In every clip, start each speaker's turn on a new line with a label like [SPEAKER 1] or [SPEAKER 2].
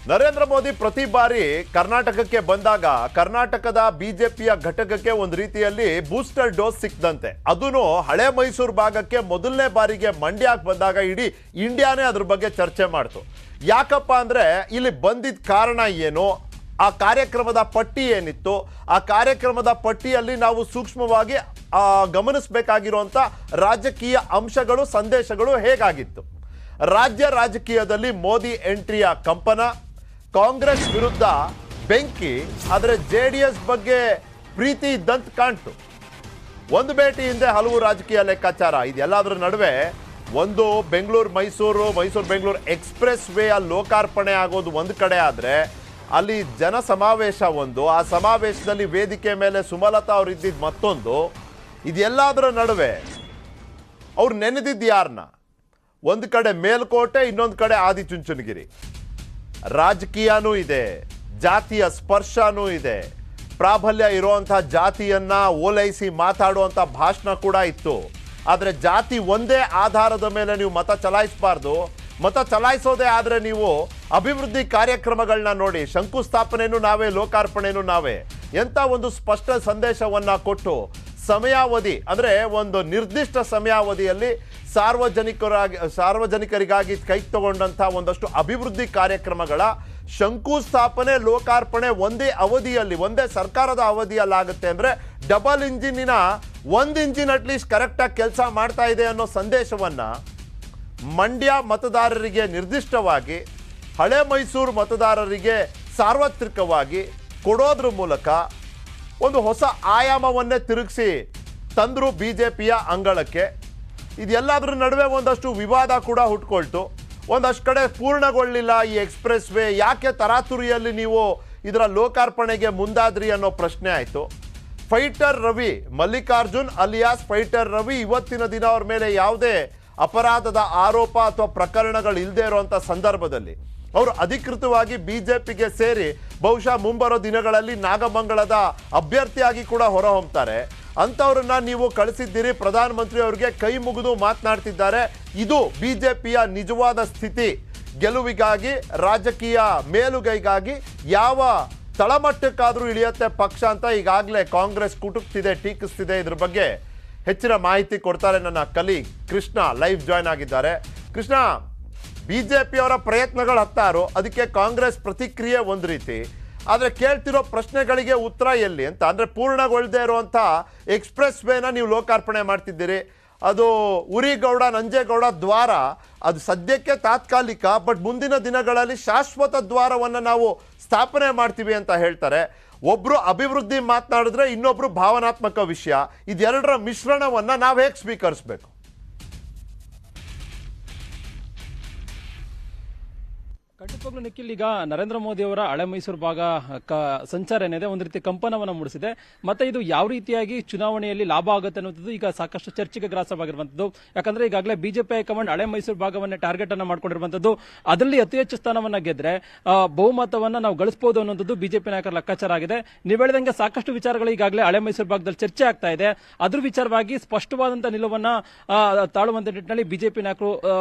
[SPEAKER 1] ನರೇಂದ್ರ ಮೋದಿ ಪ್ರತಿ ಬಾರಿ ಕರ್ನಾಟಕಕ್ಕೆ ಬಂದಾಗ ಕರ್ನಾಟಕದ ಬಿಜೆಪಿಯ ಘಟಕಕ್ಕೆ ಒಂದು ರೀತಿಯಲ್ಲಿ ಬೂಸ್ಟರ್ ಡೋಸ್ ಸಿಕ್ದಂತೆ. ಅದೂ ಹಳೆ ಮೈಸೂರು ಭಾಗಕ್ಕೆ ಮೊದಲನೇ ಬಾರಿಗೆ ಮಂಡ್ಯಕ್ಕೆ ಬಂದಾಗ ಇಡೀ ಇಂಡಿಯಾನೇ ಅದ್ರ ಬಗ್ಗೆ ಚರ್ಚೆ ಮಾಡ್ತು. ಯಾಕಪ್ಪ ಅಂದ್ರೆ ಇಲ್ಲಿ ಬಂದಿದ್ದ ಕಾರಣ ಏನು, ಆ ಕಾರ್ಯಕ್ರಮದ ಪಟ್ಟಿ ಏನಿತ್ತು, ಆ ಕಾರ್ಯಕ್ರಮದ ಪಟ್ಟಿಯಲ್ಲಿ ನಾವು ಸೂಕ್ಷ್ಮವಾಗಿ ಗಮನಿಸಬೇಕಾಗಿರುವಂಥ ರಾಜಕೀಯ ಅಂಶಗಳು, ಸಂದೇಶಗಳು ಹೇಗಾಗಿತ್ತು. ರಾಜ್ಯ ರಾಜಕೀಯದಲ್ಲಿ ಮೋದಿ ಎಂಟ್ರಿಯ ಕಂಪನ, ಕಾಂಗ್ರೆಸ್ ವಿರುದ್ಧ ಬೆಂಕಿ, ಆದರೆ JDS ಬಗ್ಗೆ ಪ್ರೀತಿ ಇದ್ದಂತ ಕಾಣ್ತು. ಒಂದು ಭೇಟಿ ಹಿಂದೆ ಹಲವು ರಾಜಕೀಯ ಲೆಕ್ಕಾಚಾರ. ಇದೆಲ್ಲದರ ನಡುವೆ ಒಂದು ಮೈಸೂರು ಬೆಂಗಳೂರು ಎಕ್ಸ್ಪ್ರೆಸ್ ವೇ ಲೋಕಾರ್ಪಣೆ ಆಗೋದು ಒಂದು ಕಡೆ ಆದರೆ, ಅಲ್ಲಿ ಜನ ಸಮಾವೇಶ ಒಂದು, ಆ ಸಮಾವೇಶದಲ್ಲಿ ವೇದಿಕೆ ಮೇಲೆ ಸುಮಲತಾ ಅವರು ಇದ್ದಿದ್ದು ಮತ್ತೊಂದು. ಇದೆಲ್ಲದರ ನಡುವೆ ಅವ್ರು ನೆನೆದಿದ್ದು ಯಾರನ್ನ? ಒಂದು ಕಡೆ ಮೇಲ್ಕೋಟೆ, ಇನ್ನೊಂದು ಕಡೆ ಆದಿಚುಂಚನಗಿರಿ. ರಾಜಕೀಯನೂ ಇದೆ, ಜಾತಿಯ ಸ್ಪರ್ಶನೂ ಇದೆ, ಪ್ರಾಬಲ್ಯ ಇರುವಂಥ ಜಾತಿಯನ್ನ ಓಲೈಸಿ ಮಾತಾಡುವಂಥ ಭಾಷಣ ಕೂಡ ಇತ್ತು. ಆದರೆ ಜಾತಿ ಒಂದೇ ಆಧಾರದ ಮೇಲೆ ನೀವು ಮತ ಚಲಾಯಿಸಬಾರ್ದು. ಮತ ಚಲಾಯಿಸೋದೇ ಆದರೆ ನೀವು ಅಭಿವೃದ್ಧಿ ಕಾರ್ಯಕ್ರಮಗಳನ್ನ ನೋಡಿ, ಶಂಕುಸ್ಥಾಪನೆಯೂ ನಾವೇ, ಲೋಕಾರ್ಪಣೆಯೂ ನಾವೇ, ಎಂಥ ಒಂದು ಸ್ಪಷ್ಟ ಸಂದೇಶವನ್ನ ಕೊಟ್ಟು ಸಮಯಾವಧಿ ಅಂದರೆ ಒಂದು ನಿರ್ದಿಷ್ಟ ಸಮಯಾವಧಿಯಲ್ಲಿ ಸಾರ್ವಜನಿಕರಿಗಾಗಿ ಕೈ ತಗೊಂಡಂಥ ಒಂದಷ್ಟು ಅಭಿವೃದ್ಧಿ ಕಾರ್ಯಕ್ರಮಗಳ ಶಂಕುಸ್ಥಾಪನೆ, ಲೋಕಾರ್ಪಣೆ ಒಂದೇ ಅವಧಿಯಲ್ಲಿ, ಒಂದೇ ಸರ್ಕಾರದ ಅವಧಿಯಲ್ಲಾಗುತ್ತೆ ಅಂದರೆ ಡಬಲ್ ಇಂಜಿನಿನ ಒಂದು ಇಂಜಿನ್ ಅಟ್ಲೀಸ್ಟ್ ಕರೆಕ್ಟಾಗಿ ಕೆಲಸ ಮಾಡ್ತಾ ಇದೆ ಅನ್ನೋ ಸಂದೇಶವನ್ನು ಮಂಡ್ಯ ಮತದಾರರಿಗೆ ನಿರ್ದಿಷ್ಟವಾಗಿ, ಹಳೆ ಮೈಸೂರು ಮತದಾರರಿಗೆ ಸಾರ್ವತ್ರಿಕವಾಗಿ ಕೊಡೋದ್ರ ಮೂಲಕ ಒಂದು ಹೊಸ ಆಯಾಮವನ್ನೇ ತಿರುಗಿಸಿ ತಂದರು ಬಿಜೆಪಿಯ ಅಂಗಳಕ್ಕೆ. ಇದೆಲ್ಲದರ ನಡುವೆ ಒಂದಷ್ಟು ವಿವಾದ ಕೂಡ ಹುಟ್ಕೊಳ್ತು. ಒಂದಷ್ಟು ಕಡೆ ಪೂರ್ಣಗೊಳ್ಳಿಲ್ಲ ಈ ಎಕ್ಸ್ಪ್ರೆಸ್ ವೇ, ಯಾಕೆ ತರಾತುರಿಯಲ್ಲಿ ನೀವು ಇದರ ಲೋಕಾರ್ಪಣೆಗೆ ಮುಂದಾದ್ರಿ ಅನ್ನೋ ಪ್ರಶ್ನೆ ಆಯಿತು. Fighter Ravi, Mallikarjun alias fighter Ravi, ಇವತ್ತಿನ ದಿನ ಅವ್ರ ಮೇಲೆ ಯಾವುದೇ ಅಪರಾಧದ ಆರೋಪ ಅಥವಾ ಪ್ರಕರಣಗಳು ಇಲ್ಲದೆ ಇರುವಂಥ ಸಂದರ್ಭದಲ್ಲಿ ಅವರು ಅಧಿಕೃತವಾಗಿ ಬಿಜೆಪಿಗೆ ಸೇರಿ ಬಹುಶಃ ಮುಂಬರೋ ದಿನಗಳಲ್ಲಿ ನಾಗಮಂಗಲದ ಅಭ್ಯರ್ಥಿಯಾಗಿ ಕೂಡ ಹೊರಹೊಮ್ತಾರೆ. ಅಂಥವ್ರನ್ನ ನೀವು ಕಳಿಸಿದ್ದೀರಿ, ಪ್ರಧಾನಮಂತ್ರಿ ಅವರಿಗೆ ಕೈ ಮುಗಿದು ಮಾತನಾಡ್ತಿದ್ದಾರೆ. ಇದು ಬಿಜೆಪಿಯ ನಿಜವಾದ ಸ್ಥಿತಿ. ಗೆಲುವಿಗಾಗಿ, ರಾಜಕೀಯ ಮೇಲುಗೈಗಾಗಿ ಯಾವ ತಳಮಟ್ಟಕ್ಕಾದರೂ ಇಳಿಯುತ್ತೆ ಪಕ್ಷ ಅಂತ ಈಗಾಗಲೇ ಕಾಂಗ್ರೆಸ್ ಕುಟುಕ್ತಿದೆ, ಟೀಕಿಸ್ತಿದೆ. ಇದ್ರ ಬಗ್ಗೆ ಹೆಚ್ಚಿನ ಮಾಹಿತಿ ಕೊಡ್ತಾರೆ ನನ್ನ ಕಲೀಗ್ ಕೃಷ್ಣ, ಲೈವ್ ಜಾಯ್ನ್ ಆಗಿದ್ದಾರೆ. ಕೃಷ್ಣ, ಬಿಜೆಪಿಯವರ ಪ್ರಯತ್ನಗಳು ಹತ್ತಾರು, ಅದಕ್ಕೆ ಕಾಂಗ್ರೆಸ್ ಪ್ರತಿಕ್ರಿಯೆ ಒಂದು ರೀತಿ, ಆದರೆ ಕೇಳ್ತಿರೋ ಪ್ರಶ್ನೆಗಳಿಗೆ ಉತ್ತರ ಎಲ್ಲಿ ಅಂತ. ಅಂದರೆ ಪೂರ್ಣಗೊಳ್ಳದೆ ಇರುವಂಥ ಎಕ್ಸ್ಪ್ರೆಸ್ ವೇನ ನೀವು ಲೋಕಾರ್ಪಣೆ ಮಾಡ್ತಿದ್ದೀರಿ, ಅದು ಉರಿಗೌಡ ನಂಜೇಗೌಡ ದ್ವಾರ, ಅದು ಸದ್ಯಕ್ಕೆ ತಾತ್ಕಾಲಿಕ, ಬಟ್ ಮುಂದಿನ ದಿನಗಳಲ್ಲಿ ಶಾಶ್ವತ ದ್ವಾರವನ್ನು ನಾವು ಸ್ಥಾಪನೆ ಮಾಡ್ತೀವಿ ಅಂತ ಹೇಳ್ತಾರೆ. ಒಬ್ಬರು ಅಭಿವೃದ್ಧಿ ಮಾತನಾಡಿದ್ರೆ ಇನ್ನೊಬ್ರು ಭಾವನಾತ್ಮಕ ವಿಷಯ. ಇದೆರಡರ ಮಿಶ್ರಣವನ್ನು ನಾವು ಹೇಗೆ ಸ್ವೀಕರಿಸಬೇಕು?
[SPEAKER 2] ಖಂಡಿತವಾಗ್ಲೂ ನಿಖಿಲ್, ಈಗ ನರೇಂದ್ರ ಮೋದಿ ಅವರ ಹಳೆ ಮೈಸೂರು ಭಾಗ ಸಂಚಾರ ಏನಿದೆ ಒಂದು ರೀತಿ ಕಂಪನವನ್ನು ಮೂಡಿಸಿದೆ. ಮತ್ತೆ ಇದು ಯಾವ ರೀತಿಯಾಗಿ ಚುನಾವಣೆಯಲ್ಲಿ ಲಾಭ ಆಗುತ್ತೆ ಅನ್ನೋದು ಈಗ ಸಾಕಷ್ಟು ಚರ್ಚೆಗೆ ಗ್ರಾಸವಾಗಿರುವಂತದ್ದು. ಯಾಕಂದ್ರೆ ಈಗಾಗಲೇ ಬಿಜೆಪಿ ಹೈಕಮಾಂಡ್ ಹಳೆ ಮೈಸೂರು ಭಾಗವನ್ನೇ ಟಾರ್ಗೆಟ್ ಅನ್ನ ಮಾಡ್ಕೊಂಡಿರುವಂತದ್ದು. ಅದರಲ್ಲಿ ಅತಿ ಹೆಚ್ಚು ಸ್ಥಾನವನ್ನ ಗೆದ್ರೆ ಬಹುಮತವನ್ನ ನಾವು ಗಳಿಸಬಹುದು ಅನ್ನೋದು ಬಿಜೆಪಿ ನಾಯಕರ ಲೆಕ್ಕಾಚಾರ ಆಗಿದೆ. ನೀವು ಹೇಳಿದಂಗೆ ಸಾಕಷ್ಟು ವಿಚಾರಗಳು ಈಗಾಗಲೇ ಹಳೆ ಮೈಸೂರು ಭಾಗದಲ್ಲಿ ಚರ್ಚೆ ಆಗ್ತಾ ಇದೆ. ಅದ್ರ ವಿಚಾರವಾಗಿ ಸ್ಪಷ್ಟವಾದಂತಹ ನಿಲುವನ್ನ ತಾಳುವಂತ ನಿಟ್ಟಿನಲ್ಲಿ ಬಿಜೆಪಿ ನಾಯಕರು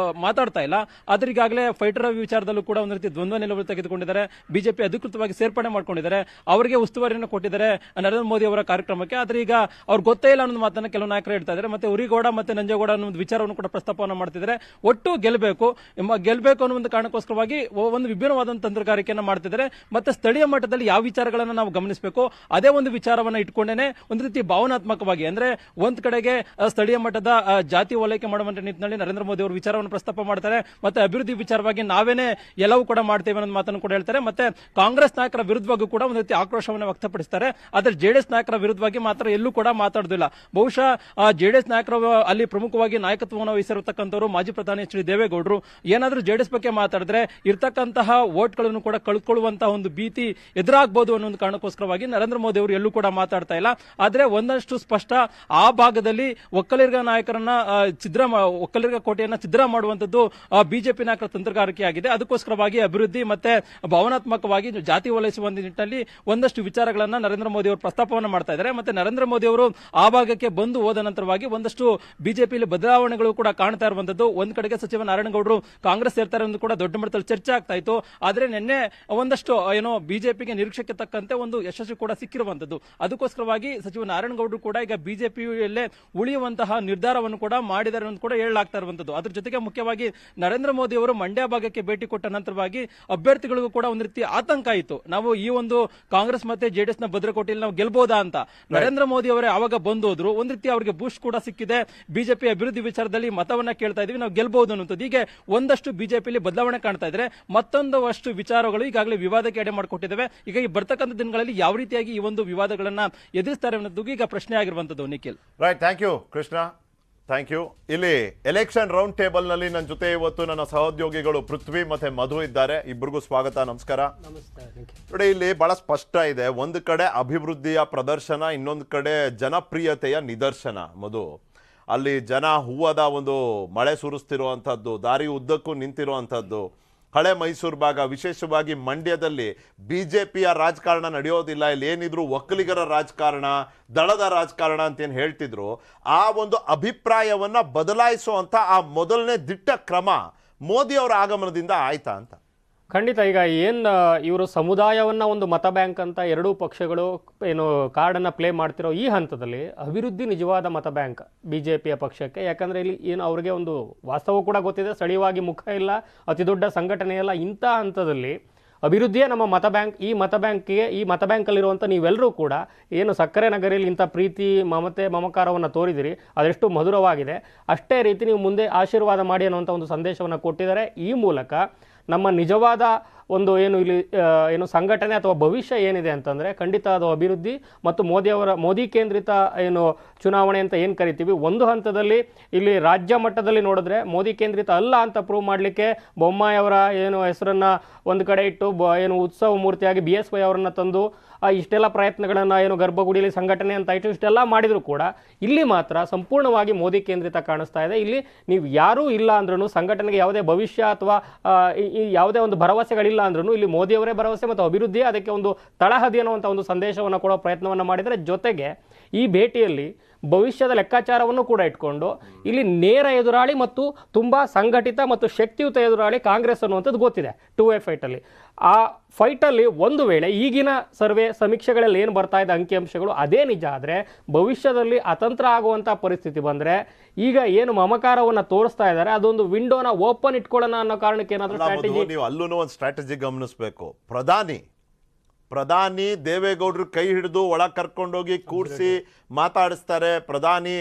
[SPEAKER 2] ಮಾತಾಡ್ತಾ ಇಲ್ಲ. ಆದ್ರೆ ಈಗಾಗಲೇ ಫೈಟರ್ ವಿಚಾರದಲ್ಲೂ ಕೂಡ ರೀತಿ ದ್ವಂದ್ವ ನಿಲುವು ತೆಗೆದುಕೊಂಡಿದ್ದಾರೆ. ಬಿಜೆಪಿ ಅಧಿಕೃತವಾಗಿ ಸೇರ್ಪಡೆ ಮಾಡ್ಕೊಂಡಿದ್ದಾರೆ, ಅವರಿಗೆ ಉಸ್ತುವಾರಿಯನ್ನು ಕೊಟ್ಟಿದ್ದಾರೆ ನರೇಂದ್ರ ಮೋದಿ ಅವರ ಕಾರ್ಯಕ್ರಮಕ್ಕೆ. ಆದ್ರೆ ಈಗ ಅವ್ರು ಗೊತ್ತೇ ಇಲ್ಲ ಅನ್ನೋ ಮಾತನ್ನ ಕೆಲವು ನಾಯಕರು ಹೇಳ್ತಾ ಇದ್ದಾರೆ. ಮತ್ತೆ ಉರಿಗೌಡ ಮತ್ತೆ ನಂಜೇಗೌಡ ಅನ್ನೋ ವಿಚಾರವನ್ನು ಕೂಡ ಪ್ರಸ್ತಾಪವನ್ನು ಮಾಡ್ತಿದ್ದಾರೆ. ಒಟ್ಟು ಗೆಲ್ಲಬೇಕು ಅನ್ನೋ ಒಂದು ಕಾರಣಕ್ಕೋಸ್ಕರವಾಗಿ ಒಂದು ವಿಭಿನ್ನವಾದಂತಹ ತಂತ್ರಗಾರಿಕೆಯನ್ನು ಮಾಡ್ತಿದ್ದಾರೆ. ಮತ್ತೆ ಸ್ಥಳೀಯ ಮಟ್ಟದಲ್ಲಿ ಯಾವ ವಿಚಾರಗಳನ್ನು ನಾವು ಗಮನಿಸಬೇಕು, ಅದೇ ಒಂದು ವಿಚಾರವನ್ನ ಇಟ್ಕೊಂಡೇನೆ ಒಂದು ರೀತಿ ಭಾವನಾತ್ಮಕವಾಗಿ, ಅಂದ್ರೆ ಒಂದ್ ಕಡೆಗೆ ಸ್ಥಳೀಯ ಮಟ್ಟದ ಜಾತಿ ಓಲೈಕೆ ಮಾಡುವಂತ ನಿಟ್ಟಿನಲ್ಲಿ ನರೇಂದ್ರ ಮೋದಿ ಅವರು ವಿಚಾರವನ್ನು ಪ್ರಸ್ತಾಪ ಮಾಡ್ತಾರೆ. ಮತ್ತೆ ಅಭಿವೃದ್ಧಿ ವಿಚಾರವಾಗಿ ನಾವೇನೆ ಎಲ್ಲವೂ ಕೂಡ ಮಾಡ್ತೇವೆ ಅನ್ನೋ ಮಾತನ್ನು ಕೂಡ ಹೇಳ್ತಾರೆ. ಮತ್ತೆ ಕಾಂಗ್ರೆಸ್ ನಾಯಕರ ವಿರುದ್ಧವಾಗಿ ಕೂಡ ಒಂದು ರೀತಿ ಆಕ್ರೋಶವನ್ನು ವ್ಯಕ್ತಪಡಿಸ್ತಾರೆ. ಆದ್ರೆ JDS ನಾಯಕರ ವಿರುದ್ಧವಾಗಿ ಮಾತ್ರ ಎಲ್ಲೂ ಕೂಡ ಮಾತಾಡುದಿಲ್ಲ. ಬಹುಶಃ JDS ನಾಯಕರು ಅಲ್ಲಿ ಪ್ರಮುಖವಾಗಿ ನಾಯಕತ್ವವನ್ನು ವಹಿಸಿರತಕ್ಕಂಥವರು ಮಾಜಿ ಪ್ರಧಾನಿ HD ದೇವೇಗೌಡರು. ಏನಾದ್ರೂ JDS ಬಗ್ಗೆ ಮಾತಾಡಿದ್ರೆ ಇರ್ತಕ್ಕಂತಹ ವೋಟ್ಗಳನ್ನು ಕೂಡ ಕಳೆದುಕೊಳ್ಳುವಂತಹ ಒಂದು ಭೀತಿ ಎದುರಾಗಬಹುದು ಅನ್ನೋ ಒಂದು ಕಾರಣಕ್ಕೋಸ್ಕರವಾಗಿ ನರೇಂದ್ರ ಮೋದಿ ಅವರು ಎಲ್ಲೂ ಕೂಡ ಮಾತಾಡ್ತಾ ಇಲ್ಲ. ಆದ್ರೆ ಒಂದಷ್ಟು ಸ್ಪಷ್ಟ, ಆ ಭಾಗದಲ್ಲಿ ಒಕ್ಕಲಿಗ ನಾಯಕರನ್ನ ಒಕ್ಕಲಿಗ ಕೋಟೆಯನ್ನ ಛಿದ್ರ ಮಾಡುವಂತದ್ದು ಬಿಜೆಪಿ ನಾಯಕರ ತಂತ್ರಗಾರಿಕೆ ಆಗಿದೆ. ಅದಕ್ಕೋಸ್ಕರ ಸಾಮಾಜಿಕವಾಗಿ ಅಭಿವೃದ್ಧಿ ಮತ್ತೆ ಭಾವನಾತ್ಮಕವಾಗಿ ಜಾತಿ ಓಲೈಸುವ ನಿಟ್ಟಿನಲ್ಲಿ ಒಂದಷ್ಟು ವಿಚಾರಗಳನ್ನ ನರೇಂದ್ರ ಮೋದಿ ಅವರು ಪ್ರಸ್ತಾಪವನ್ನ ಮಾಡ್ತಾ ಇದ್ದಾರೆ. ಮತ್ತೆ ನರೇಂದ್ರ ಮೋದಿ ಅವರು ಆ ಭಾಗಕ್ಕೆ ಬಂದು ಹೋದ ನಂತರವಾಗಿ ಒಂದಷ್ಟು ಬಿಜೆಪಿಯಲ್ಲಿ ಬದಲಾವಣೆಗಳು ಕೂಡ ಕಾಣ್ತಾ ಇರುವಂತದ್ದು. ಒಂದ್ ಕಡೆಗೆ ಸಚಿವ ನಾರಾಯಣಗೌಡರು ಕಾಂಗ್ರೆಸ್ ಸೇರ್ತಾರೆ ಎಂದು ಕೂಡ ದೊಡ್ಡ ಮಟ್ಟದಲ್ಲಿ ಚರ್ಚೆ ಆಗ್ತಾ ಇತ್ತು. ಆದ್ರೆ ನಿನ್ನೆ ಒಂದಷ್ಟು ಏನೋ ಬಿಜೆಪಿಗೆ ನಿರೀಕ್ಷೆಗೆ ತಕ್ಕಂತೆ ಒಂದು ಯಶಸ್ಸು ಕೂಡ ಸಿಕ್ಕಿರುವಂತದ್ದು. ಅದಕ್ಕೋಸ್ಕರವಾಗಿ ಸಚಿವ ನಾರಾಯಣಗೌಡರು ಕೂಡ ಈಗ ಬಿಜೆಪಿಯಲ್ಲೇ ಉಳಿಯುವಂತಹ ನಿರ್ಧಾರವನ್ನು ಕೂಡ ಮಾಡಿದ್ದಾರೆ ಅಂತ ಕೂಡ ಹೇಳಲಾಗ್ತಾ ಇರುವಂತದ್ದು. ಅದ್ರ ಜೊತೆಗೆ ಮುಖ್ಯವಾಗಿ ನರೇಂದ್ರ ಮೋದಿ ಅವರು ಮಂಡ್ಯ ಭಾಗಕ್ಕೆ ಭೇಟಿ ಕೊಟ್ಟ ನಂತರವಾಗಿ ಅಭ್ಯರ್ಥಿಗಳಿಗೂ ಕೂಡ ಒಂದು ರೀತಿ ಆತಂಕ ಆಯಿತು. ನಾವು ಈ ಒಂದು ಕಾಂಗ್ರೆಸ್ ಮತ್ತೆ ಜೆಡಿಎಸ್ ನ ಭದ್ರಕೋಟೆಯಲ್ಲಿ ನಾವು ಗೆಲ್ಬಹುದಾ ಅಂತ. ನರೇಂದ್ರ ಮೋದಿ ಅವರೇ ಆವಾಗ ಬಂದೋದ್ರು, ಒಂದ್ ರೀತಿ ಅವರಿಗೆ ಬೂಸ್ಟ್ ಕೂಡ ಸಿಕ್ಕಿದೆ. ಬಿಜೆಪಿ ಅಭಿವೃದ್ಧಿ ವಿಚಾರದಲ್ಲಿ ಮತವನ್ನ ಕೇಳ್ತಾ ಇದೀವಿ, ನಾವು ಗೆಲ್ಬಹುದು ಅನ್ನುವಂಥದ್ದು. ಹೀಗೆ ಒಂದಷ್ಟು ಬಿಜೆಪಿಯಲ್ಲಿ ಬದಲಾವಣೆ ಕಾಣ್ತಾ ಇದ್ರೆ ಮತ್ತೊಂದಷ್ಟು ವಿಚಾರಗಳು ಈಗಾಗಲೇ ವಿವಾದಕ್ಕೆ ಎಡೆ ಮಾಡಿಕೊಟ್ಟಿದ್ದಾವೆ. ಈಗ ಈ ಬರ್ತಕ್ಕಂಥ ದಿನಗಳಲ್ಲಿ ಯಾವ ರೀತಿಯಾಗಿ ಈ ಒಂದು ವಿವಾದಗಳನ್ನ ಎದುರಿಸ್ತಾರೆ ಅನ್ನೋದು ಈಗ ಪ್ರಶ್ನೆ ಆಗಿರುವಂತದ್ದು. Nikhil,
[SPEAKER 1] right, thank you Krishna, thank you. ಇಲ್ಲಿ ಎಲೆಕ್ಷನ್ ರೌಂಡ್ ಟೇಬಲ್ ನಲ್ಲಿ ನನ್ನ ಜೊತೆ ಇವತ್ತು ನನ್ನ ಸಹೋದ್ಯೋಗಿಗಳು ಪೃಥ್ವಿ ಮತ್ತೆ ಮಧು ಇದ್ದಾರೆ. ಇಬ್ಬರಿಗೂ ಸ್ವಾಗತ, ನಮಸ್ಕಾರ. ನೋಡಿ, ಇಲ್ಲಿ ಬಹಳ ಸ್ಪಷ್ಟ ಇದೆ. ಒಂದು ಕಡೆ ಅಭಿವೃದ್ಧಿಯ ಪ್ರದರ್ಶನ, ಇನ್ನೊಂದು ಕಡೆ ಜನಪ್ರಿಯತೆಯ ನಿದರ್ಶನ. ಮಧು, ಅಲ್ಲಿ ಜನ ಹೂವದ ಒಂದು ಮಳೆ ಸುರಿಸ್ತಿರುವಂಥದ್ದು, ದಾರಿ ಉದ್ದಕ್ಕೂ ನಿಂತಿರುವಂಥದ್ದು. ಹಳೆ ಮೈಸೂರು ಭಾಗ, ವಿಶೇಷವಾಗಿ ಮಂಡ್ಯದಲ್ಲಿ ಬಿಜೆಪಿಯ ರಾಜಕಾರಣ ನಡೆಯೋದಿಲ್ಲ, ಇಲ್ಲಿ ಏನಿದ್ರು ಒಕ್ಕಲಿಗರ ರಾಜಕಾರಣ, ದಳದ ರಾಜಕಾರಣ ಅಂತೇನು ಹೇಳ್ತಿದ್ರು, ಆ ಒಂದು ಅಭಿಪ್ರಾಯವನ್ನ ಬದಲಾಯಿಸುವಂತ ಆ ಮೊದಲನೇ ದಿಟ್ಟ ಕ್ರಮ ಮೋದಿ ಅವರ ಆಗಮನದಿಂದ ಆಯ್ತಾ ಅಂತ?
[SPEAKER 3] ಖಂಡಿತ. ಈಗ ಇವರು ಸಮುದಾಯವನ್ನ ಒಂದು ಮತ ಬ್ಯಾಂಕ್ ಅಂತ ಎರಡೂ ಪಕ್ಷಗಳು ಕಾರ್ಡನ್ನು ಪ್ಲೇ ಮಾಡ್ತಿರೋ ಈ ಹಂತದಲ್ಲಿ ಅಭಿವೃದ್ಧಿ ನಿಜವಾದ ಮತ ಬ್ಯಾಂಕ್ ಬಿಜೆಪಿಯ ಪಕ್ಷಕ್ಕೆ. ಯಾಕಂದ್ರೆ ಇಲ್ಲಿ ಅವ್ರಿಗೆ ಒಂದು ವಾಸ್ತವ ಕೂಡ ಗೊತ್ತಿದೆ, ಸ್ಥಳೀಯವಾಗಿ ಮುಖ ಇಲ್ಲ, ಅತಿ ದೊಡ್ಡ ಸಂಘಟನೆ ಇಲ್ಲ. ಇಂಥ ಹಂತದಲ್ಲಿ ಅಭಿವೃದ್ಧಿಯೇ ನಮ್ಮ ಮತ ಬ್ಯಾಂಕ್. ಈ ಮತ ಬ್ಯಾಂಕಲ್ಲಿರುವಂಥ ನೀವೆಲ್ಲರೂ ಕೂಡ ಸಕ್ಕರೆ ನಗರಿಯಲ್ಲಿ ಇಂಥ ಪ್ರೀತಿ ಮಮತೆ ಮಮಕಾರವನ್ನು ತೋರಿದಿರಿ, ಅದೆಷ್ಟು ಮಧುರವಾಗಿದೆ. ಅಷ್ಟೇ ರೀತಿ ನೀವು ಮುಂದೆ ಆಶೀರ್ವಾದ ಮಾಡಿ ಅನ್ನುವಂಥ ಒಂದು ಸಂದೇಶವನ್ನು ಕೊಟ್ಟಿದ್ದಾರೆ. ಈ ಮೂಲಕ ನಮ್ಮ ನಿಜವಾದ ಒಂದು ಸಂಘಟನೆ ಅಥವಾ ಭವಿಷ್ಯ ಏನಿದೆ ಅಂತಂದರೆ ಖಂಡಿತ ಅದು ಅಭಿವೃದ್ಧಿ ಮತ್ತು ಮೋದಿ ಕೇಂದ್ರಿತ ಚುನಾವಣೆ ಅಂತ ಏನು ಕರಿತೀವಿ. ಒಂದು ಹಂತದಲ್ಲಿ ಇಲ್ಲಿ ರಾಜ್ಯ ಮಟ್ಟದಲ್ಲಿ ನೋಡಿದ್ರೆ ಮೋದಿ ಕೇಂದ್ರಿತ ಅಲ್ಲ ಅಂತ ಪ್ರೂವ್ ಮಾಡಲಿಕ್ಕೆ ಬೊಮ್ಮಾಯಿ ಅವರ ಹೆಸರನ್ನು ಒಂದು ಕಡೆ ಇಟ್ಟು ಉತ್ಸವ ಮೂರ್ತಿಯಾಗಿ BSY ಅವರನ್ನು ತಂದು ಇಷ್ಟೆಲ್ಲ ಪ್ರಯತ್ನಗಳನ್ನು ಗರ್ಭಗುಡಿಯಲ್ಲಿ ಸಂಘಟನೆ ಅಂತ ಇಟ್ಟು ಇಷ್ಟೆಲ್ಲ ಮಾಡಿದ್ರು ಕೂಡ ಇಲ್ಲಿ ಮಾತ್ರ ಸಂಪೂರ್ಣವಾಗಿ ಮೋದಿ ಕೇಂದ್ರಿತ ಕಾಣಿಸ್ತಾ ಇದೆ. ಇಲ್ಲಿ ನೀವು ಯಾರೂ ಇಲ್ಲ ಅಂದ್ರೂ, ಸಂಘಟನೆಗೆ ಯಾವುದೇ ಭವಿಷ್ಯ ಅಥವಾ ಯಾವುದೇ ಒಂದು ಭರವಸೆಗಳಿಲ್ಲ ಅಂದ್ರೂ ಇಲ್ಲಿ ಮೋದಿಯವರೇ ಭರವಸೆ ಮತ್ತು ಅಭಿವೃದ್ಧಿ ಅದಕ್ಕೆ ಒಂದು ತಳಹದಿ ಅನ್ನುವಂಥ ಒಂದು ಸಂದೇಶವನ್ನು ಕೊಡೋ ಪ್ರಯತ್ನವನ್ನು ಮಾಡಿದರೆ, ಜೊತೆಗೆ ಈ ಭೇಟಿಯಲ್ಲಿ ಭವಿಷ್ಯದ ಲೆಕ್ಕಾಚಾರವನ್ನು ಕೂಡ ಇಟ್ಕೊಂಡು ಇಲ್ಲಿ ನೇರ ಎದುರಾಳಿ ಮತ್ತು ತುಂಬ ಸಂಘಟಿತ ಮತ್ತು ಶಕ್ತಿಯುತ ಎದುರಾಳಿ ಕಾಂಗ್ರೆಸ್ ಅನ್ನುವಂಥದ್ದು ಗೊತ್ತಿದೆ 2-way ಫೈಟಲ್ಲಿ. ಆ ಫೈಟಲ್ಲಿ ಒಂದು ವೇಳೆ ಈಗಿನ ಸರ್ವೆ ಸಮೀಕ್ಷೆಗಳಲ್ಲಿ ಏನು ಬರ್ತಾ ಇದೆ ಅಂಕಿಅಂಶಗಳು ಅದೇ ನಿಜ ಆದರೆ ಭವಿಷ್ಯದಲ್ಲಿ ಅತಂತ್ರ ಆಗುವಂಥ ಪರಿಸ್ಥಿತಿ ಬಂದರೆ ಈಗ ಏನು ಮಮಕಾರವನ್ನು ತೋರಿಸ್ತಾ ಇದ್ದಾರೆ ಅದೊಂದು ವಿಂಡೋನ ಓಪನ್ ಇಟ್ಕೊಳ್ಳೋಣ ಅನ್ನೋ ಕಾರಣಕ್ಕೆ ಏನಾದರೂ ಸ್ಟ್ರಾಟಜಿ.
[SPEAKER 1] ನೀವು ಅಲ್ಲೂ ಒಂದು ಸ್ಟ್ರಾಟಜಿ ಗಮನಿಸಬೇಕು. ಪ್ರಧಾನಿ ದೇವೇಗೌಡರು ಕೈ ಹಿಡಿದು ಒಳ ಕರ್ಕೊಂಡೋಗಿ ಕೂಡಿಸಿ ಮಾತಾಡಿಸ್ತಾರೆ. ಪ್ರಧಾನಿ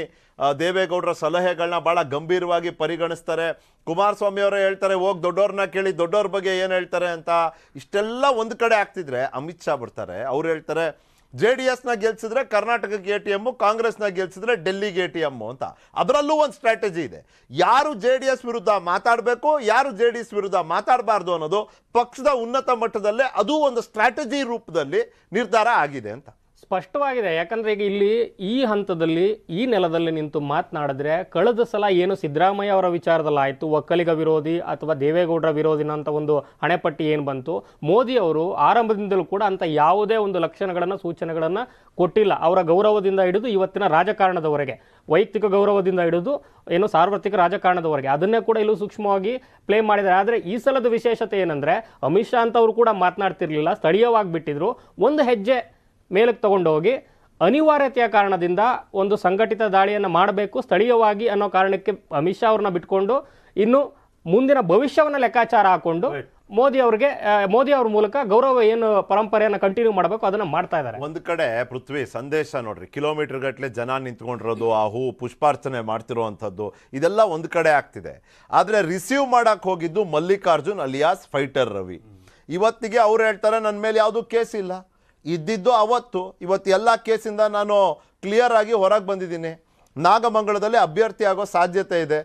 [SPEAKER 1] ದೇವೇಗೌಡರ ಸಲಹೆಗಳನ್ನ ಬಹಳ ಗಂಭೀರವಾಗಿ ಪರಿಗಣಿಸ್ತಾರೆ. ಕುಮಾರಸ್ವಾಮಿ ಅವರೇ ಹೇಳ್ತಾರೆ, ಹೋಗಿ ದೊಡ್ಡವ್ರನ್ನ ಕೇಳಿ ದೊಡ್ಡವ್ರ ಬಗ್ಗೆ ಏನು ಹೇಳ್ತಾರೆ ಅಂತ. ಇಷ್ಟೆಲ್ಲ ಒಂದು ಕಡೆ ಆಗ್ತಿದ್ರೆ ಅಮಿತ್ ಶಾ ಬರ್ತಾರೆ, ಅವ್ರು ಹೇಳ್ತಾರೆ JDS-ನ ಗೆಲ್ಸಿದ್ರೆ ಕರ್ನಾಟಕಕ್ಕೆ ATM, ಕಾಂಗ್ರೆಸ್ನ ಗೆಲ್ಸಿದ್ರೆ ಡೆಲ್ಲಿಗೆ ATM ಅಂತ. ಅದರಲ್ಲೂ ಒಂದು ಸ್ಟ್ರಾಟಜಿ ಇದೆ. ಯಾರು JDS ವಿರುದ್ಧ ಮಾತಾಡಬೇಕು, ಯಾರು JDS ವಿರುದ್ಧ ಮಾತಾಡಬಾರ್ದು ಅನ್ನೋದು ಪಕ್ಷದ ಉನ್ನತ ಮಟ್ಟದಲ್ಲೇ ಅದು ಒಂದು ಸ್ಟ್ರಾಟಜಿ ರೂಪದಲ್ಲಿ ನಿರ್ಧಾರ ಆಗಿದೆ ಅಂತ
[SPEAKER 3] ಸ್ಪಷ್ಟವಾಗಿದೆ. ಯಾಕಂದ್ರೆ ಈಗ ಇಲ್ಲಿ ಈ ಹಂತದಲ್ಲಿ ಈ ನೆಲದಲ್ಲಿ ನಿಂತು ಮಾತನಾಡಿದ್ರೆ ಕಳೆದ ಸಲ ಏನು ಸಿದ್ದರಾಮಯ್ಯ ಅವರ ವಿಚಾರದಲ್ಲಿ ಆಯಿತು, ಒಕ್ಕಲಿಗ ವಿರೋಧಿ ಅಥವಾ ದೇವೇಗೌಡರ ವಿರೋಧಿನ ಅಂತ ಒಂದು ಹಣೆಪಟ್ಟಿ ಏನು ಬಂತು, ಮೋದಿ ಅವರು ಆರಂಭದಿಂದಲೂ ಕೂಡ ಅಂತ ಯಾವುದೇ ಒಂದು ಲಕ್ಷಣಗಳನ್ನು ಸೂಚನೆಗಳನ್ನು ಕೊಟ್ಟಿಲ್ಲ. ಅವರ ಗೌರವದಿಂದ ಹಿಡಿದು ಇವತ್ತಿನ ರಾಜಕಾರಣದವರೆಗೆ, ವೈಯಕ್ತಿಕ ಗೌರವದಿಂದ ಹಿಡಿದು ಸಾರ್ವತ್ರಿಕ ರಾಜಕಾರಣದವರೆಗೆ ಅದನ್ನೇ ಕೂಡ ಇಲ್ಲೂ ಸೂಕ್ಷ್ಮವಾಗಿ ಪ್ಲೇ ಮಾಡಿದ್ದಾರೆ. ಆದರೆ ಈ ಸಲದ ವಿಶೇಷತೆ ಏನಂದ್ರೆ ಅಮಿತ್ ಶಾ ಅಂತವರು ಕೂಡ ಮಾತನಾಡ್ತಿರ್ಲಿಲ್ಲ, ಸ್ಥಳೀಯವಾಗಿ ಬಿಟ್ಟಿದ್ರು. ಒಂದು ಹೆಜ್ಜೆ ಮೇಲಕ್ಕೆ ತಗೊಂಡೋಗಿ ಅನಿವಾರ್ಯತೆಯ ಕಾರಣದಿಂದ ಒಂದು ಸಂಘಟಿತ ದಾಳಿಯನ್ನು ಮಾಡಬೇಕು ಸ್ಥಳೀಯವಾಗಿ ಅನ್ನೋ ಕಾರಣಕ್ಕೆ ಅಮಿತ್ ಶಾ ಅವ್ರನ್ನ ಬಿಟ್ಕೊಂಡು ಇನ್ನು ಮುಂದಿನ ಭವಿಷ್ಯವನ್ನು ಲೆಕ್ಕಾಚಾರ ಹಾಕೊಂಡು ಮೋದಿ ಅವ್ರ ಮೂಲಕ ಗೌರವ ಏನು ಪರಂಪರೆಯನ್ನು ಕಂಟಿನ್ಯೂ ಮಾಡಬೇಕು ಅದನ್ನ ಮಾಡ್ತಾ ಇದ್ದಾರೆ.
[SPEAKER 1] ಒಂದು ಕಡೆ ಪೃಥ್ವಿ ಸಂದೇಶ ನೋಡ್ರಿ, ಕಿಲೋಮೀಟರ್ ಗಟ್ಟಲೆ ಜನ ನಿಂತ್ಕೊಂಡಿರೋದು, ಆ ಹೂ ಪುಷ್ಪಾರ್ಚನೆ ಮಾಡ್ತಿರುವಂಥದ್ದು ಇದೆಲ್ಲ ಒಂದು ಕಡೆ ಆಗ್ತಿದೆ. ಆದರೆ ರಿಸೀವ್ ಮಾಡಕ್ ಹೋಗಿದ್ದು ಮಲ್ಲಿಕಾರ್ಜುನ್ ಅಲಿಯಾಸ್ ಫೈಟರ್ ರವಿ. ಇವತ್ತಿಗೆ ಅವ್ರು ಹೇಳ್ತಾರೆ ನನ್ನ ಮೇಲೆ ಯಾವುದೂ ಕೇಸ್ ಇಲ್ಲ, ಇದ್ದಿದ್ದು ಅವತ್ತು, ಇವತ್ತು ಎಲ್ಲ ಕೇಸಿಂದ ನಾನು ಕ್ಲಿಯರ್ ಆಗಿ ಹೊರಗೆ ಬಂದಿದ್ದೀನಿ. ನಾಗಮಂಗಲದಲ್ಲಿ ಅಭ್ಯರ್ಥಿ ಆಗೋ ಸಾಧ್ಯತೆ ಇದೆ.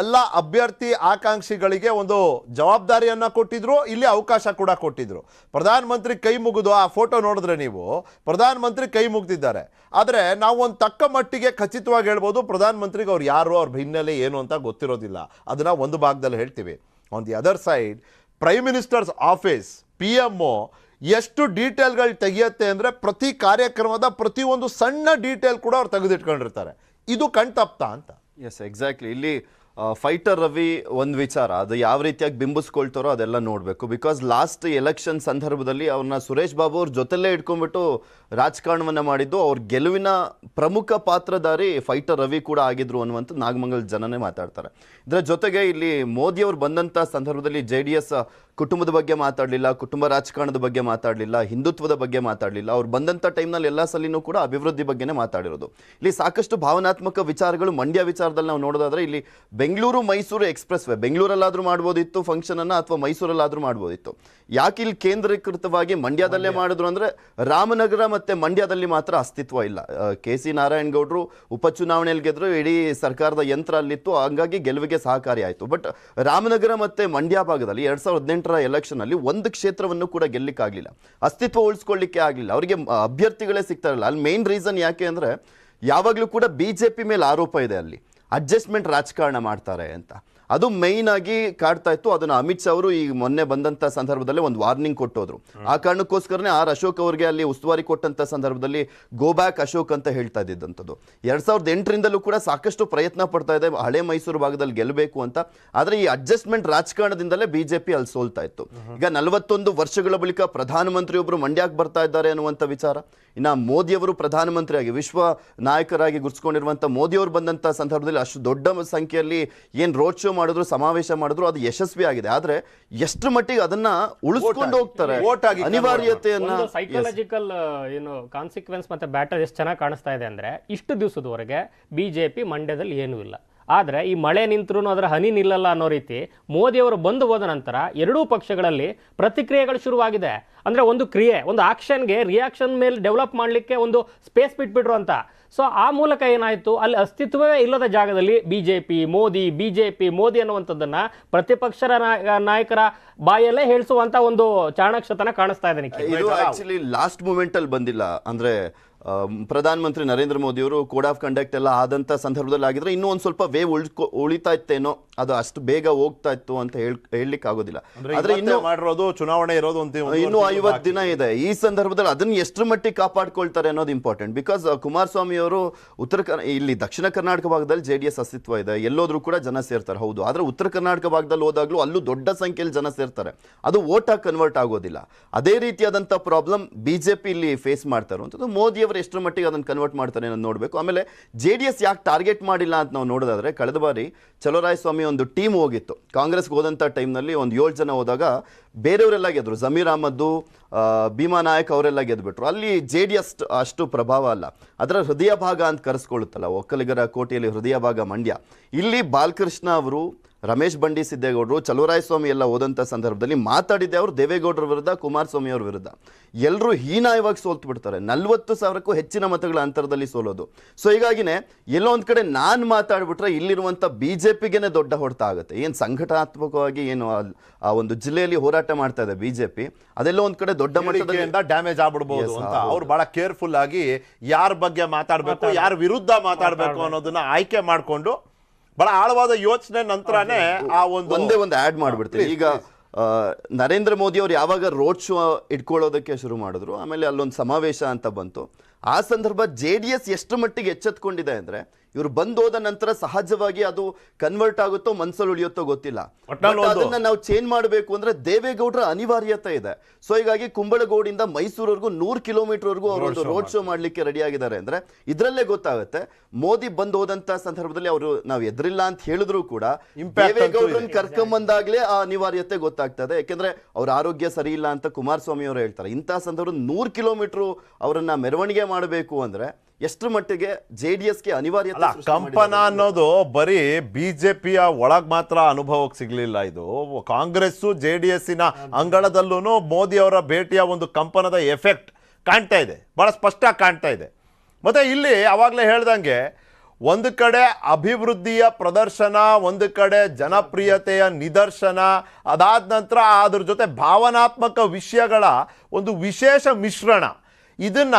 [SPEAKER 1] ಎಲ್ಲ ಅಭ್ಯರ್ಥಿ ಆಕಾಂಕ್ಷಿಗಳಿಗೆ ಒಂದು ಜವಾಬ್ದಾರಿಯನ್ನು ಕೊಟ್ಟಿದ್ರು, ಇಲ್ಲಿ ಅವಕಾಶ ಕೂಡ ಕೊಟ್ಟಿದ್ರು. ಪ್ರಧಾನಮಂತ್ರಿ ಕೈ ಮುಗಿದು ಆ ಫೋಟೋ ನೋಡಿದ್ರೆ ನೀವು ಪ್ರಧಾನಮಂತ್ರಿ ಕೈ ಮುಗ್ದಿದ್ದಾರೆ. ಆದರೆ ನಾವು ಒಂದು ತಕ್ಕ ಮಟ್ಟಿಗೆ ಖಚಿತವಾಗಿ ಹೇಳ್ಬೋದು ಪ್ರಧಾನಮಂತ್ರಿಗೆ ಅವ್ರು ಯಾರು, ಅವ್ರ ಹಿನ್ನೆಲೆ ಏನು ಅಂತ ಗೊತ್ತಿರೋದಿಲ್ಲ. ಅದನ್ನು ಒಂದು ಭಾಗದಲ್ಲಿ ಹೇಳ್ತೀವಿ. On the other side prime ministers office PM ಎಷ್ಟು ಡೀಟೇಲ್ಗಳು ತೆಗೆಯುತ್ತೆ ಅಂದರೆ ಪ್ರತಿ ಕಾರ್ಯಕ್ರಮದ ಪ್ರತಿಯೊಂದು ಸಣ್ಣ ಡೀಟೇಲ್ ಕೂಡ ಅವ್ರು ತೆಗೆದಿಟ್ಕೊಂಡಿರ್ತಾರೆ. ಇದು ಕಣ್ತಪ್ತಾ ಅಂತ.
[SPEAKER 4] Yes, exactly. ಇಲ್ಲಿ ಫೈಟರ್ ರವಿ ಒಂದು ವಿಚಾರ, ಅದು ಯಾವ ರೀತಿಯಾಗಿ ಬಿಂಬಿಸ್ಕೊಳ್ತಾರೋ ಅದೆಲ್ಲ ನೋಡಬೇಕು. ಬಿಕಾಸ್ ಲಾಸ್ಟ್ ಎಲೆಕ್ಷನ್ ಸಂದರ್ಭದಲ್ಲಿ ಅವ್ರನ್ನ ಸುರೇಶ್ ಬಾಬು ಅವ್ರ ಜೊತೆಲ್ಲೇ ಇಟ್ಕೊಂಡ್ಬಿಟ್ಟು ರಾಜಕಾರಣವನ್ನು ಮಾಡಿದ್ದು, ಅವ್ರ ಗೆಲುವಿನ ಪ್ರಮುಖ ಪಾತ್ರಧಾರಿ ಫೈಟರ್ ರವಿ ಕೂಡ ಆಗಿದ್ರು ಅನ್ನುವಂಥ ನಾಗಮಂಗಲ ಜನನೇ ಮಾತಾಡ್ತಾರೆ. ಇದರ ಜೊತೆಗೆ ಇಲ್ಲಿ ಮೋದಿ ಅವರು ಬಂದಂಥ ಸಂದರ್ಭದಲ್ಲಿ JDS ಕುಟುಂಬದ ಬಗ್ಗೆ ಮಾತಾಡಲಿಲ್ಲ, ಕುಟುಂಬ ರಾಜಕಾರಣದ ಬಗ್ಗೆ ಮಾತಾಡಲಿಲ್ಲ, ಹಿಂದುತ್ವದ ಬಗ್ಗೆ ಮಾತಾಡಲಿಲ್ಲ. ಅವ್ರು ಬಂದಂಥ ಟೈಮ್ನಲ್ಲಿ ಎಲ್ಲ ಸಲಿನೂ ಕೂಡ ಅಭಿವೃದ್ಧಿ ಬಗ್ಗೆನೇ ಮಾತಾಡಿರೋದು. ಇಲ್ಲಿ ಸಾಕಷ್ಟು ಭಾವನಾತ್ಮಕ ವಿಚಾರಗಳು ಮಂಡ್ಯ ವಿಚಾರದಲ್ಲಿ ನಾವು ನೋಡೋದಾದ್ರೆ, ಇಲ್ಲಿ ಬೆಂಗಳೂರು ಮೈಸೂರು ಎಕ್ಸ್ಪ್ರೆಸ್ ವೇ ಬೆಂಗಳೂರಲ್ಲಾದರೂ ಮಾಡ್ಬೋದಿತ್ತು ಫಂಕ್ಷನನ್ನು, ಅಥವಾ ಮೈಸೂರಲ್ಲಾದರೂ ಮಾಡ್ಬೋದಿತ್ತು. ಯಾಕೆ ಇಲ್ಲಿ ಕೇಂದ್ರೀಕೃತವಾಗಿ ಮಂಡ್ಯದಲ್ಲೇ ಮಾಡಿದ್ರು ಅಂದರೆ, ರಾಮನಗರ ಮತ್ತು ಮಂಡ್ಯದಲ್ಲಿ ಮಾತ್ರ ಅಸ್ತಿತ್ವ ಇಲ್ಲ. KC ನಾರಾಯಣಗೌಡರು ಉಪಚುನಾವಣೆಯಲ್ಲಿ ಗೆದ್ರು, ಇಡೀ ಸರ್ಕಾರದ ಯಂತ್ರ ಅಲ್ಲಿತ್ತು, ಹಂಗಾಗಿ ಗೆಲುವಿಗೆ ಸಹಕಾರಿ ಆಯಿತು. ಬಟ್ ರಾಮನಗರ ಮತ್ತು ಮಂಡ್ಯ ಭಾಗದಲ್ಲಿ 2018 ಎಲೆಕ್ಷನ್ ಅಲ್ಲಿ ಒಂದು ಕ್ಷೇತ್ರವನ್ನು ಕೂಡ ಗೆಲ್ಲಿಕ್ಕಾಗಲಿಲ್ಲ, ಅಸ್ತಿತ್ವ ಉಳಿಸ್ಕೊಳ್ಳಿಕ್ಕೆ ಆಗಲಿಲ್ಲ. ಅವರಿಗೆ ಅಭ್ಯರ್ಥಿಗಳೇ ಸಿಗ್ತಾ ಇರಲಿಲ್ಲ. ಅಲ್ಲಿ ಮೇನ್ ರೀಸನ್ ಯಾಕೆ ಅಂದರೆ, ಯಾವಾಗಲೂ ಕೂಡ BJP ಮೇಲೆ ಆರೋಪ ಇದೆ, ಅಲ್ಲಿ ಅಡ್ಜಸ್ಟ್ಮೆಂಟ್ ರಾಜಕಾರಣ ಮಾಡ್ತಾರೆ ಅಂತ. ಅದು ಮೈನ್ ಆಗಿ ಕಾಡ್ತಾ ಇತ್ತು. ಅದನ್ನು ಅಮಿತ್ ಶಾ ಅವರು ಈಗ ಮೊನ್ನೆ ಬಂದಂಥ ಸಂದರ್ಭದಲ್ಲಿ ಒಂದು ವಾರ್ನಿಂಗ್ ಕೊಟ್ಟೋದ್ರು. ಆ ಕಾರಣಕ್ಕೋಸ್ಕರನೇ ಅಶೋಕ್ ಅವರಿಗೆ ಅಲ್ಲಿ ಉಸ್ತುವಾರಿ ಕೊಟ್ಟಂಥ ಸಂದರ್ಭದಲ್ಲಿ ಗೋ ಬ್ಯಾಕ್ ಅಶೋಕ್ ಅಂತ ಹೇಳ್ತಾ ಇದ್ದಂಥದ್ದು. 2008ರಿಂದಲೂ ಕೂಡ ಸಾಕಷ್ಟು ಪ್ರಯತ್ನ ಪಡ್ತಾ ಇದೆ ಹಳೆ ಮೈಸೂರು ಭಾಗದಲ್ಲಿ ಗೆಲ್ಲಬೇಕು ಅಂತ. ಆದರೆ ಈ ಅಡ್ಜಸ್ಟ್ಮೆಂಟ್ ರಾಜಕಾರಣದಿಂದಲೇ BJP ಅಲ್ಲಿ ಸೋಲ್ತಾ ಇತ್ತು. ಈಗ 41 ವರ್ಷಗಳ ಬಳಿಕ ಪ್ರಧಾನಮಂತ್ರಿ ಒಬ್ಬರು ಮಂಡ್ಯಕ್ಕೆ ಬರ್ತಾ ಇದ್ದಾರೆ ಅನ್ನುವಂಥ ವಿಚಾರ. ಇನ್ನು ಮೋದಿಯವರು ಪ್ರಧಾನಮಂತ್ರಿಯಾಗಿ ವಿಶ್ವ ನಾಯಕರಾಗಿ ಗುರುತಿಸಿಕೊಂಡಿರುವಂಥ ಮೋದಿಯವರು ಬಂದಂಥ ಸಂದರ್ಭದಲ್ಲಿ ಅಷ್ಟು ದೊಡ್ಡ ಸಂಖ್ಯೆಯಲ್ಲಿ ಏನು ರೋಡ್ ಶೋ ಮಾಡಿದ್ರು, ಸಮಾವೇಶ ಮಾಡಿದ್ರು, ಅದು ಯಶಸ್ವಿ ಆಗಿದೆ. ಆದ್ರೆ ಎಷ್ಟು ಮಟ್ಟಿಗೆ ಅದನ್ನ ಉಳಿಸ್ಕೊಂಡು ಹೋಗ್ತಾರೆ ಅನಿವಾರ್ಯತೆಯನ್ನ,
[SPEAKER 3] ಸೈಕಾಲಜಿಕಲ್ ಏನು ಕಾನ್ಸಿಕ್ವೆನ್ಸ್ ಮತ್ತೆ ಬ್ಯಾಟರ್ ಎಷ್ಟು ಚೆನ್ನಾಗಿ ಕಾಣಿಸ್ತಾ ಇದೆ ಅಂದ್ರೆ, ಇಷ್ಟು ದಿವಸದವರೆಗೆ BJP ಮಂಡ್ಯದಲ್ಲಿ ಏನೂ ಇಲ್ಲ. ಆದರೆ ಈ ಮಳೆ ನಿಂತರೂ ಅದರ ಹನಿ ನಿಲ್ಲಲ್ಲ ಅನ್ನೋ ರೀತಿ ಮೋದಿಯವರು ಬಂದು ಹೋದ ನಂತರ ಎರಡೂ ಪಕ್ಷಗಳಲ್ಲಿ ಪ್ರತಿಕ್ರಿಯೆಗಳು ಶುರುವಾಗಿದೆ. ಅಂದರೆ ಒಂದು ಕ್ರಿಯೆ, ಒಂದು ಆಕ್ಷನ್ಗೆ ರಿಯಾಕ್ಷನ್ ಮೇಲೆ ಡೆವಲಪ್ ಮಾಡಲಿಕ್ಕೆ ಒಂದು ಸ್ಪೇಸ್ ಬಿಟ್ಬಿಟ್ರು ಅಂತ. ಸೊ ಆ ಮೂಲಕ ಏನಾಯಿತು, ಅಲ್ಲಿ ಅಸ್ತಿತ್ವವೇ ಇಲ್ಲದ ಜಾಗದಲ್ಲಿ BJP ಮೋದಿ ಅನ್ನುವಂಥದ್ದನ್ನು ಪ್ರತಿಪಕ್ಷ ನಾಯಕರ ಬಾಯಲ್ಲೇ ಹೇಳಿಸುವಂಥ ಒಂದು ಚಾಣಾಕ್ಷತನ ಕಾಣಿಸ್ತಾ ಇದೆ.
[SPEAKER 4] ಇದು ಆಕ್ಚುಲಿ ಲಾಸ್ಟ್ ಮೂಮೆಂಟ್ ಅಲ್ಲಿ ಬಂದಿಲ್ಲ. ಅಂದ್ರೆ ಪ್ರಧಾನಮಂತ್ರಿ ನರೇಂದ್ರ ಮೋದಿ ಅವರು ಕೋಡ್ ಆಫ್ ಕಂಡಕ್ಟ್ ಎಲ್ಲ ಆದಂಥ ಸಂದರ್ಭದಲ್ಲಿ ಆಗಿದ್ರೆ ಇನ್ನೂ ಒಂದು ಸ್ವಲ್ಪ ವೇವ್ ಉಳಿತಾ ಇತ್ತೇನೋ, ಅದು ಅಷ್ಟು ಬೇಗ ಹೋಗ್ತಾ ಇತ್ತು ಅಂತ ಹೇಳಲಿಕ್ಕೆ ಆಗೋದಿಲ್ಲ. ಆದ್ರೆ ಇನ್ನು
[SPEAKER 1] ಮಾಡಿರೋದು ಚುನಾವಣೆ ಇರೋದು
[SPEAKER 4] ಇನ್ನು 50 ದಿನ ಇದೆ. ಈ ಸಂದರ್ಭದಲ್ಲಿ ಅದನ್ನ ಎಷ್ಟರ ಮಟ್ಟಿಗೆ ಕಾಪಾಡ್ಕೊಳ್ತಾರೆ ಅನ್ನೋದು ಇಂಪಾರ್ಟೆಂಟ್. ಬಿಕಾಸ್ ಕುಮಾರಸ್ವಾಮಿ ಅವರು ಇಲ್ಲಿ ದಕ್ಷಿಣ ಕರ್ನಾಟಕ ಭಾಗದಲ್ಲಿ JDS ಅಸ್ತಿತ್ವ ಇದೆ, ಎಲ್ಲೋದ್ರೂ ಕೂಡ ಜನ ಸೇರ್ತಾರೆ, ಹೌದು. ಆದ್ರೆ ಉತ್ತರ ಕರ್ನಾಟಕ ಭಾಗದಲ್ಲಿ ಹೋದಾಗ್ಲೂ ಅಲ್ಲೂ ದೊಡ್ಡ ಸಂಖ್ಯೆಯಲ್ಲಿ ಜನ ಸೇರ್ತಾರೆ, ಅದು ವೋಟ್ ಆಗಿ ಕನ್ವರ್ಟ್ ಆಗೋದಿಲ್ಲ. ಅದೇ ರೀತಿಯಾದಂಥ ಪ್ರಾಬ್ಲಮ್ BJP ಇಲ್ಲಿ ಫೇಸ್ ಮಾಡ್ತಾ ಇರುವಂಥದ್ದು. ಮೋದಿ ಅವರು ಎಷ್ಟರ ಮಟ್ಟಿಗೆ ಅದನ್ನು ಕನ್ವರ್ಟ್ ಮಾಡ್ತಾರೆ ಅನ್ನೋದು ನೋಡಬೇಕು. ಆಮೇಲೆ JDS ಯಾಕೆ ಟಾರ್ಗೆಟ್ ಮಾಡಿಲ್ಲ ಅಂತ ನಾವು ನೋಡೋದಾದ್ರೆ, ಕಳೆದ ಬಾರಿ ಚಲುವರಾಯಸ್ವಾಮಿ ಒಂದು ಟೀಮ್ ಹೋಗಿತ್ತು ಕಾಂಗ್ರೆಸ್ಗೆ ಹೋದಂಥ ಟೈಮ್ನಲ್ಲಿ, ಒಂದು 7 ಜನ ಹೋದಾಗ ಬೇರೆಯವರೆಲ್ಲ ಗೆದ್ರು, ಜಮೀರ್ ಅಹಮದ್, ಭೀಮಾ ನಾಯಕ್ ಅವರೆಲ್ಲ ಗೆದ್ಬಿಟ್ರು. ಅಲ್ಲಿ JDS ಅಷ್ಟು ಪ್ರಭಾವ ಅಲ್ಲ, ಅದರ ಹೃದಯ ಭಾಗ ಅಂತ ಕರೆಸ್ಕೊಳ್ಳುತ್ತಲ್ಲ, ಒಕ್ಕಲಿಗರ ಕೋಟೆಯಲ್ಲಿ ಹೃದಯ ಭಾಗ ಮಂಡ್ಯ. ಇಲ್ಲಿ ಬಾಲಕೃಷ್ಣ ಅವರು, ರಮೇಶ್ ಬಂಡಿ ಸಿದ್ದೇಗೌಡರು, ಚಲುವರಾಯಸ್ವಾಮಿ ಎಲ್ಲ ಹೋದಂಥ ಸಂದರ್ಭದಲ್ಲಿ ಮಾತಾಡಿದ್ದೆ ಅವರು ದೇವೇಗೌಡರ ವಿರುದ್ಧ, ಕುಮಾರಸ್ವಾಮಿ ಅವ್ರ ವಿರುದ್ಧ. ಎಲ್ಲರೂ ಹೀನಾಯವಾಗಿ ಸೋಲ್ತು ಬಿಡ್ತಾರೆ, 40,000ಕ್ಕೂ ಹೆಚ್ಚಿನ ಮತಗಳ ಅಂತರದಲ್ಲಿ ಸೋಲೋದು. ಸೊ ಹೀಗಾಗಿನೇ ಎಲ್ಲೋ ಒಂದು ಕಡೆ ನಾನು ಮಾತಾಡ್ಬಿಟ್ರೆ ಇಲ್ಲಿರುವಂಥ BJPಗೇನೆ ದೊಡ್ಡ ಹೊಡೆತ ಆಗುತ್ತೆ. ಏನು ಸಂಘಟನಾತ್ಮಕವಾಗಿ ಏನು ಆ ಒಂದು ಜಿಲ್ಲೆಯಲ್ಲಿ ಹೋರಾಟ ಮಾಡ್ತಾ ಇದೆ BJP, ಅದೆಲ್ಲ ಒಂದ್ ಕಡೆ ದೊಡ್ಡ ಮಟ್ಟದಲ್ಲಿ
[SPEAKER 1] ಡ್ಯಾಮೇಜ್ ಆಗ್ಬಿಡ್ಬೋದು ಅಂತ ಅವ್ರು ಬಹಳ ಕೇರ್ಫುಲ್ ಆಗಿ ಯಾರ ಬಗ್ಗೆ ಮಾತಾಡಬೇಕು, ಯಾರ ವಿರುದ್ಧ ಮಾತಾಡಬೇಕು ಅನ್ನೋದನ್ನ ಆಯ್ಕೆ ಮಾಡಿಕೊಂಡು ಬಹಳ ಆಳವಾದ ಯೋಚನೆ ನಂತರನೇ ಆ
[SPEAKER 4] ಒಂದೇ ಒಂದು ಆಡ್ ಮಾಡ್ಬಿಡ್ತೀವಿ. ಈಗ ನರೇಂದ್ರ ಮೋದಿ ಅವರು ಯಾವಾಗ ರೋಡ್ ಶೋ ಇಟ್ಕೊಳ್ಳೋದಕ್ಕೆ ಶುರು ಮಾಡಿದ್ರು, ಆಮೇಲೆ ಅಲ್ಲೊಂದು ಸಮಾವೇಶ ಅಂತ ಬಂತು. ಆ ಸಂದರ್ಭ JDS ಎಷ್ಟು ಮಟ್ಟಿಗೆ ಎಚ್ಚೆತ್ಕೊಂಡಿದೆ ಅಂದ್ರೆ, ಇವರು ಬಂದೋದ ನಂತರ ಸಹಜವಾಗಿ ಅದು ಕನ್ವರ್ಟ್ ಆಗುತ್ತೋ ಮನ್ಸಲ್ಲಿ ಉಳಿಯುತ್ತೋ ಗೊತ್ತಿಲ್ಲ, ಅದನ್ನ ನಾವು ಚೇಂಜ್ ಮಾಡಬೇಕು ಅಂದ್ರೆ ದೇವೇಗೌಡರ ಅನಿವಾರ್ಯತೆ ಇದೆ. ಸೊ ಹೀಗಾಗಿ ಕುಂಬಳಗೋಡಿಂದ ಮೈಸೂರವರೆಗೂ 100 ಕಿಲೋಮೀಟರ್ವರೆಗೂ ಅವರೊಂದು ರೋಡ್ ಶೋ ಮಾಡ್ಲಿಕ್ಕೆ ರೆಡಿ ಆಗಿದ್ದಾರೆ. ಅಂದ್ರೆ ಇದರಲ್ಲೇ ಗೊತ್ತಾಗುತ್ತೆ ಮೋದಿ ಬಂದ್ ಹೋದಂತ ಸಂದರ್ಭದಲ್ಲಿ ಅವರು ನಾವು ಎದುರಿಲ್ಲ ಅಂತ ಹೇಳಿದ್ರು ಕೂಡ ದೇವೇಗೌಡರನ್ನ ಕರ್ಕೊಂಬಂದಾಗ್ಲೇ ಆ ಅನಿವಾರ್ಯತೆ ಗೊತ್ತಾಗ್ತದೆ. ಯಾಕೆಂದ್ರೆ ಅವ್ರ ಆರೋಗ್ಯ ಸರಿ ಇಲ್ಲ ಅಂತ ಕುಮಾರಸ್ವಾಮಿ ಅವರು ಹೇಳ್ತಾರೆ. ಇಂತಹ ಸಂದರ್ಭ 100 ಕಿಲೋಮೀಟರ್ ಅವರನ್ನ ಮೆರವಣಿಗೆ ಮಾಡಬೇಕು ಅಂದ್ರೆ ಎಷ್ಟು ಮಟ್ಟಿಗೆ JDSಗೆ ಅನಿವಾರ್ಯತೆ.
[SPEAKER 1] ಕಂಪನ ಅನ್ನೋದು ಬರೀ BJPಯ ಒಳಗ್ ಮಾತ್ರ ಅನುಭವಕ್ಕೆ ಸಿಗ್ಲಿಲ್ಲ, ಇದು ಕಾಂಗ್ರೆಸ್ JDSನ ಅಂಗಳದಲ್ಲೂ ಮೋದಿ ಅವರ ಭೇಟಿಯ ಒಂದು ಕಂಪನದ ಎಫೆಕ್ಟ್ ಕಾಣ್ತಾ ಇದೆ, ಬಹಳ ಸ್ಪಷ್ಟ ಕಾಣ್ತಾ ಇದೆ. ಮತ್ತೆ ಇಲ್ಲಿ ಅವಾಗಲೇ ಹೇಳ್ದಂಗೆ ಒಂದು ಕಡೆ ಅಭಿವೃದ್ಧಿಯ ಪ್ರದರ್ಶನ, ಒಂದು ಕಡೆ ಜನಪ್ರಿಯತೆಯ ನಿದರ್ಶನ, ಅದಾದ ನಂತರ ಅದ್ರ ಜೊತೆ ಭಾವನಾತ್ಮಕ ವಿಷಯಗಳ ಒಂದು ವಿಶೇಷ ಮಿಶ್ರಣ. ಇದನ್ನ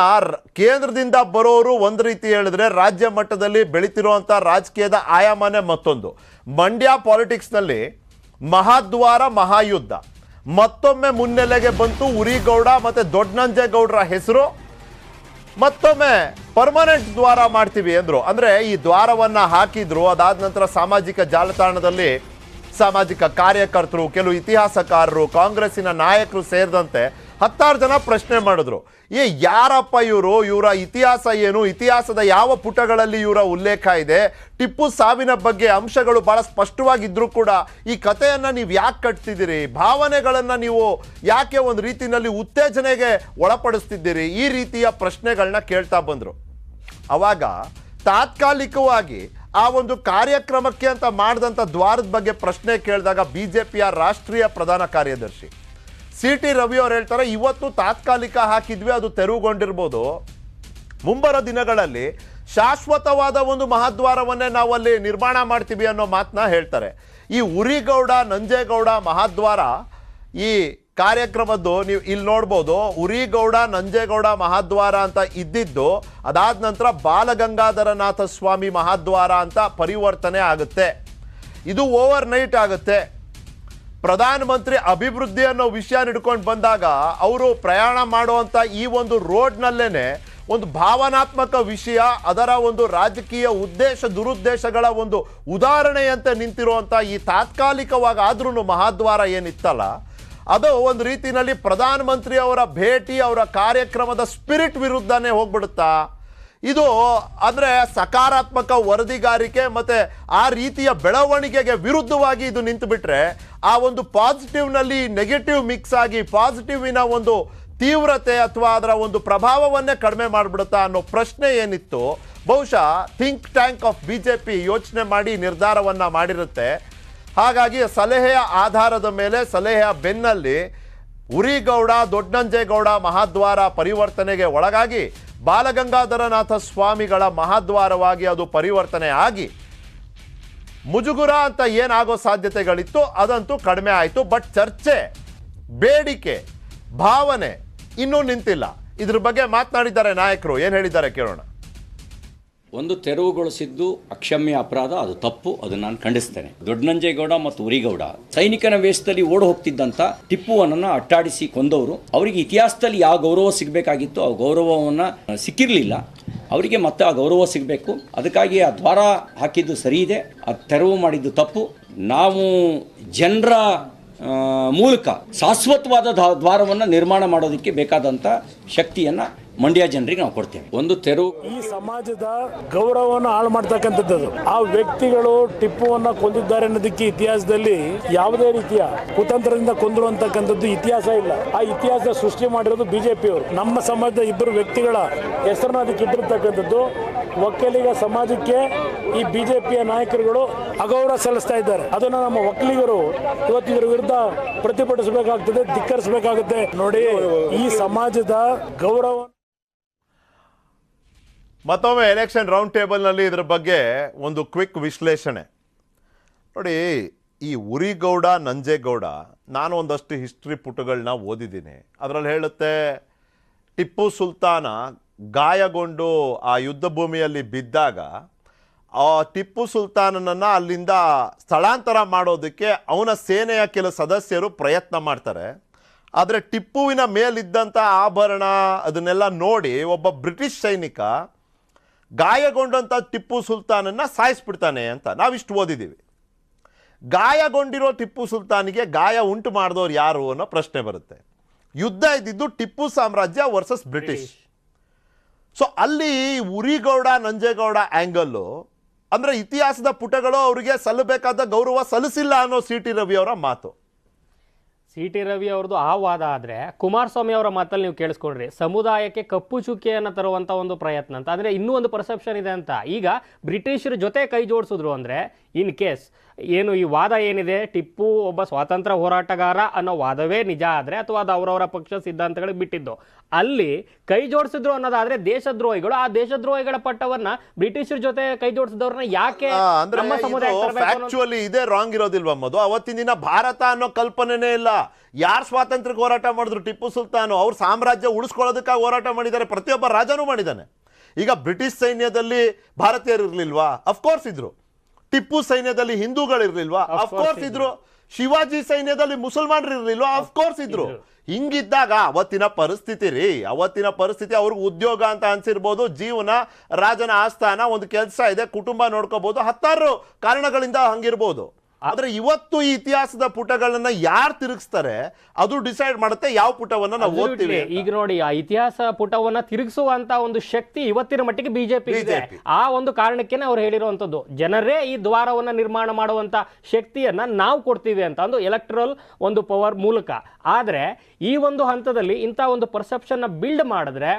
[SPEAKER 1] ಕೇಂದ್ರದಿಂದ ಬರೋರು ಒಂದು ರೀತಿ ಹೇಳಿದ್ರೆ, ರಾಜ್ಯ ಮಟ್ಟದಲ್ಲಿ ಬೆಳೀತಿರುವಂಥ ರಾಜಕೀಯದ ಆಯಾಮನೇ ಮತ್ತೊಂದು. ಮಂಡ್ಯ ಪಾಲಿಟಿಕ್ಸ್ನಲ್ಲಿ ಮಹಾದ್ವಾರ ಮಹಾಯುದ್ಧ, ಮತ್ತೊಮ್ಮೆ ಮುನ್ನೆಲೆಗೆ ಬಂತು ಉರಿಗೌಡ ಮತ್ತೆ ದೊಡ್ಡನಂಜೇಗೌಡರ ಹೆಸರು. ಮತ್ತೊಮ್ಮೆ ಪರ್ಮನೆಂಟ್ ದ್ವಾರ ಮಾಡ್ತೀವಿ ಅಂದ್ರು. ಅಂದ್ರೆ ಈ ದ್ವಾರವನ್ನ ಹಾಕಿದ್ರು. ಅದಾದ ನಂತರ ಸಾಮಾಜಿಕ ಜಾಲತಾಣದಲ್ಲಿ ಸಾಮಾಜಿಕ ಕಾರ್ಯಕರ್ತರು, ಕೆಲವು ಇತಿಹಾಸಕಾರರು, ಕಾಂಗ್ರೆಸ್ಸಿನ ನಾಯಕರು ಸೇರಿದಂತೆ 10 ಜನ ಪ್ರಶ್ನೆ ಮಾಡಿದ್ರು. ಯಾರಪ್ಪ ಇವರು, ಇವರ ಇತಿಹಾಸ ಏನು, ಇತಿಹಾಸದ ಯಾವ ಪುಟಗಳಲ್ಲಿ ಇವರ ಉಲ್ಲೇಖ ಇದೆ, ಟಿಪ್ಪು ಸಾವಿನ ಬಗ್ಗೆ ಅಂಶಗಳು ಬಹಳ ಸ್ಪಷ್ಟವಾಗಿದ್ರು ಕೂಡ ಈ ಕಥೆಯನ್ನ ನೀವು ಯಾಕೆ ಕಟ್ತಿದ್ದೀರಿ, ಭಾವನೆಗಳನ್ನ ನೀವು ಯಾಕೆ ಒಂದು ರೀತಿಯಲ್ಲಿ ಉತ್ತೇಜನೆಗೆ ಒಳಪಡಿಸ್ತಿದ್ದೀರಿ, ಈ ರೀತಿಯ ಪ್ರಶ್ನೆಗಳನ್ನ ಕೇಳ್ತಾ ಬಂದ್ರು. ಅವಾಗ ತಾತ್ಕಾಲಿಕವಾಗಿ ಆ ಒಂದು ಕಾರ್ಯಕ್ರಮಕ್ಕೆ ಅಂತ ಮಾಡಿದಂಥ ದ್ವಾರದ ಬಗ್ಗೆ ಪ್ರಶ್ನೆ ಕೇಳಿದಾಗ ಬಿಜೆಪಿಯ ರಾಷ್ಟ್ರೀಯ ಪ್ರಧಾನ ಕಾರ್ಯದರ್ಶಿ CT ರವಿ ಅವರು ಹೇಳ್ತಾರೆ, ಇವತ್ತು ತಾತ್ಕಾಲಿಕ ಹಾಕಿದ್ವಿ, ಅದು ತೆರವುಗೊಂಡಿರ್ಬೋದು, ಮುಂಬರೋ ದಿನಗಳಲ್ಲಿ ಶಾಶ್ವತವಾದ ಒಂದು ಮಹಾದ್ವಾರವನ್ನೇ ನಾವು ಅಲ್ಲಿ ನಿರ್ಮಾಣ ಮಾಡ್ತೀವಿ ಅನ್ನೋ ಮಾತನ್ನ ಹೇಳ್ತಾರೆ. ಈ ಉರಿಗೌಡ ನಂಜೇಗೌಡ ಮಹಾದ್ವಾರ ಈ ಕಾರ್ಯಕ್ರಮದ್ದು ನೀವು ಇಲ್ಲಿ ನೋಡ್ಬೋದು. ಉರಿಗೌಡ ನಂಜೇಗೌಡ ಮಹಾದ್ವಾರ ಅಂತ ಇದ್ದಿದ್ದು ಅದಾದ ನಂತರ ಬಾಲಗಂಗಾಧರನಾಥ ಸ್ವಾಮಿ ಮಹಾದ್ವಾರ ಅಂತ ಪರಿವರ್ತನೆ ಆಗುತ್ತೆ. ಇದು ಓವರ್ ನೈಟ್ ಆಗುತ್ತೆ. ಪ್ರಧಾನಮಂತ್ರಿ ಅಭಿವೃದ್ಧಿ ಅನ್ನೋ ವಿಷಯ ಹಿಡ್ಕೊಂಡು ಬಂದಾಗ ಅವರು ಪ್ರಯಾಣ ಮಾಡುವಂಥ ಈ ಒಂದು ರೋಡ್ನಲ್ಲೇನೆ ಒಂದು ಭಾವನಾತ್ಮಕ ವಿಷಯ, ಅದರ ಒಂದು ರಾಜಕೀಯ ಉದ್ದೇಶ ದುರುದ್ದೇಶಗಳ ಒಂದು ಉದಾಹರಣೆಯಂತೆ ನಿಂತಿರುವಂಥ ಈ ತಾತ್ಕಾಲಿಕವಾಗಿ ಆದ್ರೂ ಮಹಾದ್ವಾರ ಏನಿತ್ತಲ್ಲ, ಅದು ಒಂದು ರೀತಿಯಲ್ಲಿ ಪ್ರಧಾನಮಂತ್ರಿ ಅವರ ಭೇಟಿ, ಅವರ ಕಾರ್ಯಕ್ರಮದ ಸ್ಪಿರಿಟ್ ವಿರುದ್ಧನೇ ಹೋಗ್ಬಿಡುತ್ತಾ? ಇದು ಅಂದರೆ ಸಕಾರಾತ್ಮಕ ವರದಿಗಾರಿಕೆ ಮತ್ತು ಆ ರೀತಿಯ ಬೆಳವಣಿಗೆಗೆ ವಿರುದ್ಧವಾಗಿ ಇದು ನಿಂತು ಬಿಟ್ರೆ ಆ ಒಂದು ಪಾಸಿಟಿವ್ನಲ್ಲಿ ನೆಗೆಟಿವ್ ಮಿಕ್ಸ್ ಆಗಿ ಪಾಸಿಟಿವಿನ ಒಂದು ತೀವ್ರತೆ ಅಥವಾ ಅದರ ಒಂದು ಪ್ರಭಾವವನ್ನೇ ಕಡಿಮೆ ಮಾಡಿಬಿಡುತ್ತಾ ಅನ್ನೋ ಪ್ರಶ್ನೆ ಏನಿತ್ತು, ಬಹುಶಃ ಥಿಂಕ್ ಟ್ಯಾಂಕ್ ಆಫ್ BJP ಯೋಚನೆ ಮಾಡಿ ನಿರ್ಧಾರವನ್ನು ಮಾಡಿರುತ್ತೆ. ಹಾಗಾಗಿ ಸಲಹೆಯ ಆಧಾರದ ಮೇಲೆ, ಸಲಹೆಯ ಬೆನ್ನಲ್ಲಿ ಉರಿಗೌಡ ದೊಡ್ಡನಂಜೇಗೌಡ ಮಹಾದ್ವಾರ ಪರಿವರ್ತನೆಗೆ ಒಳಗಾಗಿ ಬಾಲಗಂಗಾಧರನಾಥ ಸ್ವಾಮಿಗಳ ಮಹಾದ್ವಾರವಾಗಿ ಅದು ಪರಿವರ್ತನೆ ಆಗಿ ಮುಜುಗುರ ಅಂತ ಏನಾಗೋ ಸಾಧ್ಯತೆಗಳಿತ್ತು ಅದಂತೂ ಕಡಿಮೆ ಆಯಿತು. ಬಟ್ ಚರ್ಚೆ, ಬೇಡಿಕೆ, ಭಾವನೆ ಇನ್ನೂ ನಿಂತಿಲ್ಲ. ಇದ್ರ ಬಗ್ಗೆ ಮಾತನಾಡಿದ್ದಾರೆ ನಾಯಕರು, ಏನು ಹೇಳಿದ್ದಾರೆ ಕೇಳೋಣ.
[SPEAKER 5] ಒಂದು ತೆರವುಗೊಳಿಸಿದ್ದು ಅಕ್ಷಮ್ಯ ಅಪರಾಧ, ಅದು ತಪ್ಪು, ಅದನ್ನು ನಾನು ಖಂಡಿಸ್ತೇನೆ. ದೊಡ್ಡನಂಜೇಗೌಡ ಮತ್ತು ಉರಿಗೌಡ ಸೈನಿಕನ ವೇಷದಲ್ಲಿ ಓಡಿ ಹೋಗ್ತಿದ್ದಂಥ ಟಿಪ್ಪುವನ್ನ ಅಟ್ಟಾಡಿಸಿ ಕೊಂದವರು. ಅವರಿಗೆ ಇತಿಹಾಸದಲ್ಲಿ ಯಾವ ಗೌರವ ಸಿಗಬೇಕಾಗಿತ್ತು ಆ ಗೌರವವನ್ನು ಸಿಕ್ಕಿರಲಿಲ್ಲ. ಅವರಿಗೆ ಮತ್ತೆ ಆ ಗೌರವ ಸಿಗಬೇಕು. ಅದಕ್ಕಾಗಿ ಆ ದ್ವಾರ ಹಾಕಿದ್ದು ಸರಿ ಇದೆ, ಆ ತೆರವು ಮಾಡಿದ್ದು ತಪ್ಪು. ನಾವು ಜನರ ಮೂಲಕ ಶಾಶ್ವತವಾದ ದ್ವಾರವನ್ನು ನಿರ್ಮಾಣ ಮಾಡೋದಕ್ಕೆ ಬೇಕಾದಂಥ ಶಕ್ತಿಯನ್ನು ಮಂಡ್ಯ ಜನರಿಗೆ ನಾವು ಕೊಡ್ತೇವೆ. ಒಂದು ತೆರವು
[SPEAKER 6] ಈ ಸಮಾಜದ ಗೌರವವನ್ನು ಹಾಳು ಮಾಡ್ತಕ್ಕಂಥದ್ದು. ಆ ವ್ಯಕ್ತಿಗಳು ಟಿಪ್ಪುವನ್ನ ಕೊಂದಿದ್ದಾರೆ ಅನ್ನೋದಕ್ಕೆ ಇತಿಹಾಸದಲ್ಲಿ ಯಾವುದೇ ರೀತಿಯ ಕುತಂತ್ರದಿಂದ ಕೊಂದ್ರು ಅಂತಕ್ಕಂಥದ್ದು ಇತಿಹಾಸ ಇಲ್ಲ. ಆ ಇತಿಹಾಸ ಸೃಷ್ಟಿ ಮಾಡಿರೋದು ಬಿಜೆಪಿಯವರು. ನಮ್ಮ ಸಮಾಜದ ಇಬ್ಬರು ವ್ಯಕ್ತಿಗಳ ಹೆಸರನ್ನ ಅದಕ್ಕೆ ಇಟ್ಟಿರ್ತಕ್ಕಂಥದ್ದು. ಒಕ್ಕಲಿಗ ಸಮಾಜಕ್ಕೆ ಈ ಬಿಜೆಪಿಯ ನಾಯಕರುಗಳು ಅಗೌರವ ಸಲ್ಲಿಸ್ತಾ ಇದ್ದಾರೆ. ಅದನ್ನ ನಮ್ಮ ಒಕ್ಕಲಿಗರು ಇವತ್ತು ಇದರ ವಿರುದ್ಧ ಪ್ರತಿಭಟಿಸಬೇಕಾಗ್ತದೆ, ಧಿಕ್ಕರಿಸಬೇಕಾಗುತ್ತೆ. ನೋಡಿ, ಈ ಸಮಾಜದ ಗೌರವ.
[SPEAKER 1] ಮತ್ತೊಮ್ಮೆ ಎಲೆಕ್ಷನ್ ರೌಂಡ್ ಟೇಬಲ್ನಲ್ಲಿ ಇದ್ರ ಬಗ್ಗೆ ಒಂದು ಕ್ವಿಕ್ ವಿಶ್ಲೇಷಣೆ ನೋಡಿ. ಈ ಉರಿಗೌಡ ನಂಜೇಗೌಡ, ನಾನು ಒಂದಷ್ಟು ಹಿಸ್ಟ್ರಿ ಪುಟಗಳನ್ನ ಓದಿದ್ದೀನಿ. ಅದರಲ್ಲಿ ಹೇಳುತ್ತೆ, ಟಿಪ್ಪು ಸುಲ್ತಾನ ಗಾಯಗೊಂಡು ಆ ಯುದ್ಧ ಭೂಮಿಯಲ್ಲಿ ಬಿದ್ದಾಗ ಆ ಟಿಪ್ಪು ಸುಲ್ತಾನನನ್ನು ಅಲ್ಲಿಂದ ಸ್ಥಳಾಂತರ ಮಾಡೋದಕ್ಕೆ ಅವನ ಸೇನೆಯ ಕೆಲವು ಸದಸ್ಯರು ಪ್ರಯತ್ನ ಮಾಡ್ತಾರೆ. ಆದರೆ ಟಿಪ್ಪುವಿನ ಮೇಲಿದ್ದಂಥ ಆಭರಣ ಅದನ್ನೆಲ್ಲ ನೋಡಿ ಒಬ್ಬ ಬ್ರಿಟಿಷ್ ಸೈನಿಕ ಗಾಯಗೊಂಡಂಥ ಟಿಪ್ಪು ಸುಲ್ತಾನನ್ನು ಸಾಯಿಸ್ಬಿಡ್ತಾನೆ ಅಂತ ನಾವಿಷ್ಟು ಓದಿದ್ದೀವಿ. ಗಾಯಗೊಂಡಿರೋ ಟಿಪ್ಪು ಸುಲ್ತಾನಿಗೆ ಗಾಯ ಉಂಟು ಮಾಡಿದವ್ರು ಯಾರು ಅನ್ನೋ ಪ್ರಶ್ನೆ ಬರುತ್ತೆ. ಯುದ್ಧ ಇದ್ದಿದ್ದು ಟಿಪ್ಪು ಸಾಮ್ರಾಜ್ಯ ವರ್ಸಸ್ ಬ್ರಿಟಿಷ್. ಸೊ ಅಲ್ಲಿ ಉರಿಗೌಡ ನಂಜೇಗೌಡ ಆ್ಯಂಗಲ್ಲು ಅಂದರೆ ಇತಿಹಾಸದ ಪುಟಗಳು ಅವರಿಗೆ ಸಲ್ಲಬೇಕಾದ ಗೌರವ ಸಲ್ಲಿಸಿಲ್ಲ ಅನ್ನೋ CT ರವಿ ಅವರ ಮಾತು.
[SPEAKER 3] CT ರವಿ ಅವ್ರದ್ದು ಆ ವಾದ ಆದರೆ ಕುಮಾರಸ್ವಾಮಿ ಅವರ ಮಾತಲ್ಲಿ ನೀವು ಕೇಳಿಸ್ಕೊಂಡ್ರಿ, ಸಮುದಾಯಕ್ಕೆ ಕಪ್ಪು ಚುಕ್ಕಿಯನ್ನು ತರುವಂಥ ಒಂದು ಪ್ರಯತ್ನ ಅಂತ. ಅಂದರೆ ಇನ್ನೂ ಒಂದು ಪರ್ಸೆಪ್ಷನ್ ಇದೆ ಅಂತ. ಈಗ ಬ್ರಿಟಿಷರ ಜೊತೆ ಕೈ ಜೋಡಿಸಿದ್ರು ಅಂದರೆ ಇನ್ ಕೇಸ್ ಏನು ಈ ವಾದ ಏನಿದೆ, ಟಿಪ್ಪು ಒಬ್ಬ ಸ್ವಾತಂತ್ರ್ಯ ಹೋರಾಟಗಾರ ಅನ್ನೋ ವಾದವೇ ನಿಜ ಆದರೆ, ಅಥವಾ ಅದು ಅವರವರ ಪಕ್ಷ ಸಿದ್ಧಾಂತಗಳಿಗೆ ಬಿಟ್ಟಿದ್ದು, ಅಲ್ಲಿ ಕೈ ಜೋಡಿಸಿದ್ರು ಅನ್ನೋದಾದ್ರೆ ದೇಶದ್ರೋಹಿಗಳು, ಆ ದೇಶದ್ರೋಹಿಗಳ ಪಟ್ಟವನ್ನ ಬ್ರಿಟಿಷರ ಜೊತೆ ಕೈ ಜೋಡಿಸಿದವ್ರನ್ನ ಯಾಕೆ ನಮ್ಮ
[SPEAKER 1] ಫ್ಯಾಕ್ಚುಲಿ ಇದೇ ರಾಂಗ್ ಇರೋದಿಲ್ವಾ ಮಧು? ಅವತ್ತಿನ ದಿನ ಭಾರತ ಅನ್ನೋ ಕಲ್ಪನೆನೇ ಇಲ್ಲ. ಯಾರು ಸ್ವಾತಂತ್ರ್ಯಕ್ಕೆ ಹೋರಾಟ ಮಾಡಿದ್ರು? ಟಿಪ್ಪು ಸುಲ್ತಾನು. ಅವ್ರ ಸಾಮ್ರಾಜ್ಯ ಉಳಿಸ್ಕೊಳ್ಳೋದಕ್ಕಾಗಿ ಹೋರಾಟ ಮಾಡಿದ್ದಾರೆ. ಪ್ರತಿಯೊಬ್ಬ ರಾಜನೂ ಮಾಡಿದ್ದಾನೆ. ಈಗ ಬ್ರಿಟಿಷ್ ಸೈನ್ಯದಲ್ಲಿ ಭಾರತೀಯರು ಇರ್ಲಿಲ್ವಾ? ಅಫ್ಕೋರ್ಸ್ ಇದ್ರು. ಟಿಪ್ಪು ಸೈನ್ಯದಲ್ಲಿ ಹಿಂದೂಗಳಿರ್ಲಿಲ್ವಾ? ಅಫ್ಕೋರ್ಸ್ ಇದ್ರು. ಶಿವಾಜಿ ಸೈನ್ಯದಲ್ಲಿ ಮುಸಲ್ಮಾನರು ಇರಲಿಲ್ಲ, ಅಫ್ಕೋರ್ಸ್ ಇದ್ರು. ಹಿಂಗಿದ್ದಾಗ ಅವತ್ತಿನ ಪರಿಸ್ಥಿತಿ ಅವ್ರಿಗೆ ಉದ್ಯೋಗ ಅಂತ ಅನ್ಸಿರ್ಬೋದು, ಜೀವನ, ರಾಜನ ಆಸ್ಥಾನ, ಒಂದು ಕೆಲಸ ಇದೆ, ಕುಟುಂಬ ನೋಡ್ಕೋಬಹುದು, ಹತ್ತಾರು ಕಾರಣಗಳಿಂದ ಹಂಗಿರ್ಬೋದು. ಆದ್ರೆ ಇವತ್ತು ಈ ಇತಿಹಾಸದ ಪುಟಗಳನ್ನ ಯಾರು ತಿರುಗಿಸ್ತಾರೆ ಅದು ಡಿಸೈಡ್ ಮಾಡುತ್ತೆ ಯಾವ ಪುಟವನ್ನ ನಾವು ಓದ್ತೀವಿ.
[SPEAKER 3] ಈಗ ನೋಡಿ, ಆ ಇತಿಹಾಸ ಪುಟವನ್ನ ತಿರುಗಿಸುವಂತ ಒಂದು ಶಕ್ತಿ ಇವತ್ತಿನ ಮಟ್ಟಿಗೆ ಬಿಜೆಪಿ ಇದೆ. ಆ ಒಂದು ಕಾರಣಕ್ಕೇನೆ ಅವ್ರು ಹೇಳಿರುವಂತದ್ದು, ಜನರೇ ಈ ದ್ವಾರವನ್ನ ನಿರ್ಮಾಣ ಮಾಡುವಂತ ಶಕ್ತಿಯನ್ನ ನಾವು ಕೊಡ್ತೀವಿ ಅಂತ ಒಂದು ಎಲೆಕ್ಟ್ರಲ್ ಒಂದು ಪವರ್ ಮೂಲಕ. ಆದ್ರೆ ಈ ಒಂದು ಹಂತದಲ್ಲಿ ಇಂಥ ಒಂದು ಪರ್ಸೆಪ್ಷನ್ ಬಿಲ್ಡ್ ಮಾಡಿದ್ರೆ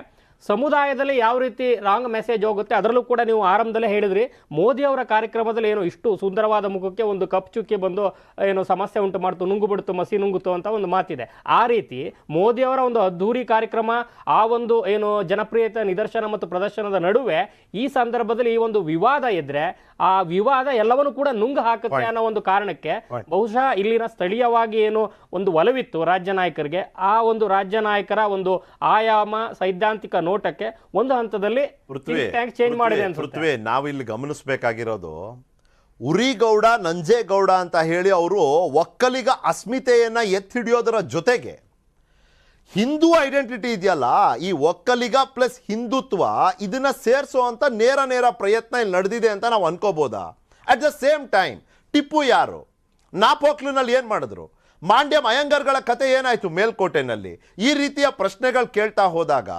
[SPEAKER 3] ಸಮುದಾಯದಲ್ಲಿ ಯಾವ ರೀತಿ ರಾಂಗ್ ಮೆಸೇಜ್ ಹೋಗುತ್ತೆ. ಅದರಲ್ಲೂ ಕೂಡ ನೀವು ಆರಂಭದಲ್ಲೇ ಹೇಳಿದ್ರಿ, ಮೋದಿ ಅವರ ಕಾರ್ಯಕ್ರಮದಲ್ಲಿ ಏನು ಇಷ್ಟು ಸುಂದರವಾದ ಮುಖಕ್ಕೆ ಒಂದು ಕಪ್ ಚುಕ್ಕಿ ಬಂದು ಏನು ಸಮಸ್ಯೆ ಉಂಟು ಮಾಡ್ತು, ನುಂಗು ಬಿಡ್ತು, ಮಸಿ ನುಂಗುತ್ತು ಅಂತ ಒಂದು ಮಾತಿದೆ. ಆ ರೀತಿ ಮೋದಿ ಅವರ ಒಂದು ಅದ್ಧೂರಿ ಕಾರ್ಯಕ್ರಮ, ಆ ಒಂದು ಏನು ಜನಪ್ರಿಯತೆ ನಿದರ್ಶನ ಮತ್ತು ಪ್ರದರ್ಶನದ ನಡುವೆ ಈ ಸಂದರ್ಭದಲ್ಲಿ ಈ ಒಂದು ವಿವಾದ ಇದ್ರೆ ಆ ವಿವಾದ ಎಲ್ಲವನ್ನೂ ಕೂಡ ನುಂಗು ಹಾಕುತ್ತೆ ಅನ್ನೋ ಒಂದು ಕಾರಣಕ್ಕೆ ಬಹುಶಃ ಇಲ್ಲಿನ ಸ್ಥಳೀಯವಾಗಿ ಏನು ಒಂದು ಒಲವಿತ್ತು ರಾಜ್ಯ ನಾಯಕರಿಗೆ, ಆ ಒಂದು ರಾಜ್ಯ ನಾಯಕರ ಒಂದು ಆಯಾಮ ಸೈದ್ಧಾಂತಿಕ ನೋಟಕ್ಕೆ ಒಂದು ಹಂತದಲ್ಲಿ ಚೇಂಜ್ ಮಾಡಿದೆ ಅನ್ಸುತ್ತೆ.
[SPEAKER 1] ನಾವು ಇಲ್ಲಿ ಗಮನಿಸಬೇಕಾಗಿರೋದು, ಉರಿಗೌಡ ನಂಜೇಗೌಡ ಅಂತ ಹೇಳಿ ಅವರು ಒಕ್ಕಲಿಗ ಅಸ್ಮಿತೆಯನ್ನ ಎತ್ತಿಡಿಯೋದರ ಜೊತೆಗೆ ಹಿಂದೂ ಐಡೆಂಟಿಟಿ ಇದೆಯಲ್ಲ, ಈ ಒಕ್ಕಲಿಗ ಪ್ಲಸ್ ಹಿಂದುತ್ವ ಇದನ್ನ ಸೇರಿಸುವಂತ ನೇರ ಪ್ರಯತ್ನ ಇಲ್ಲಿ ನಡೆದಿದೆ ಅಂತ ನಾವು ಅನ್ಕೋಬೋದಾ? At the same time Tipu ಯಾರು? ನಾಪೋಕ್ಲಿನಲ್ಲಿ ಏನ್ ಮಾಡಿದ್ರು? ಮಾಂಡ್ಯಂ ಅಯ್ಯಂಗಾರ್ಗಳ ಕತೆ ಏನಾಯ್ತು ಮೇಲ್ಕೋಟೆನಲ್ಲಿ? ಈ ರೀತಿಯ ಪ್ರಶ್ನೆಗಳು ಕೇಳ್ತಾ ಹೋದಾಗ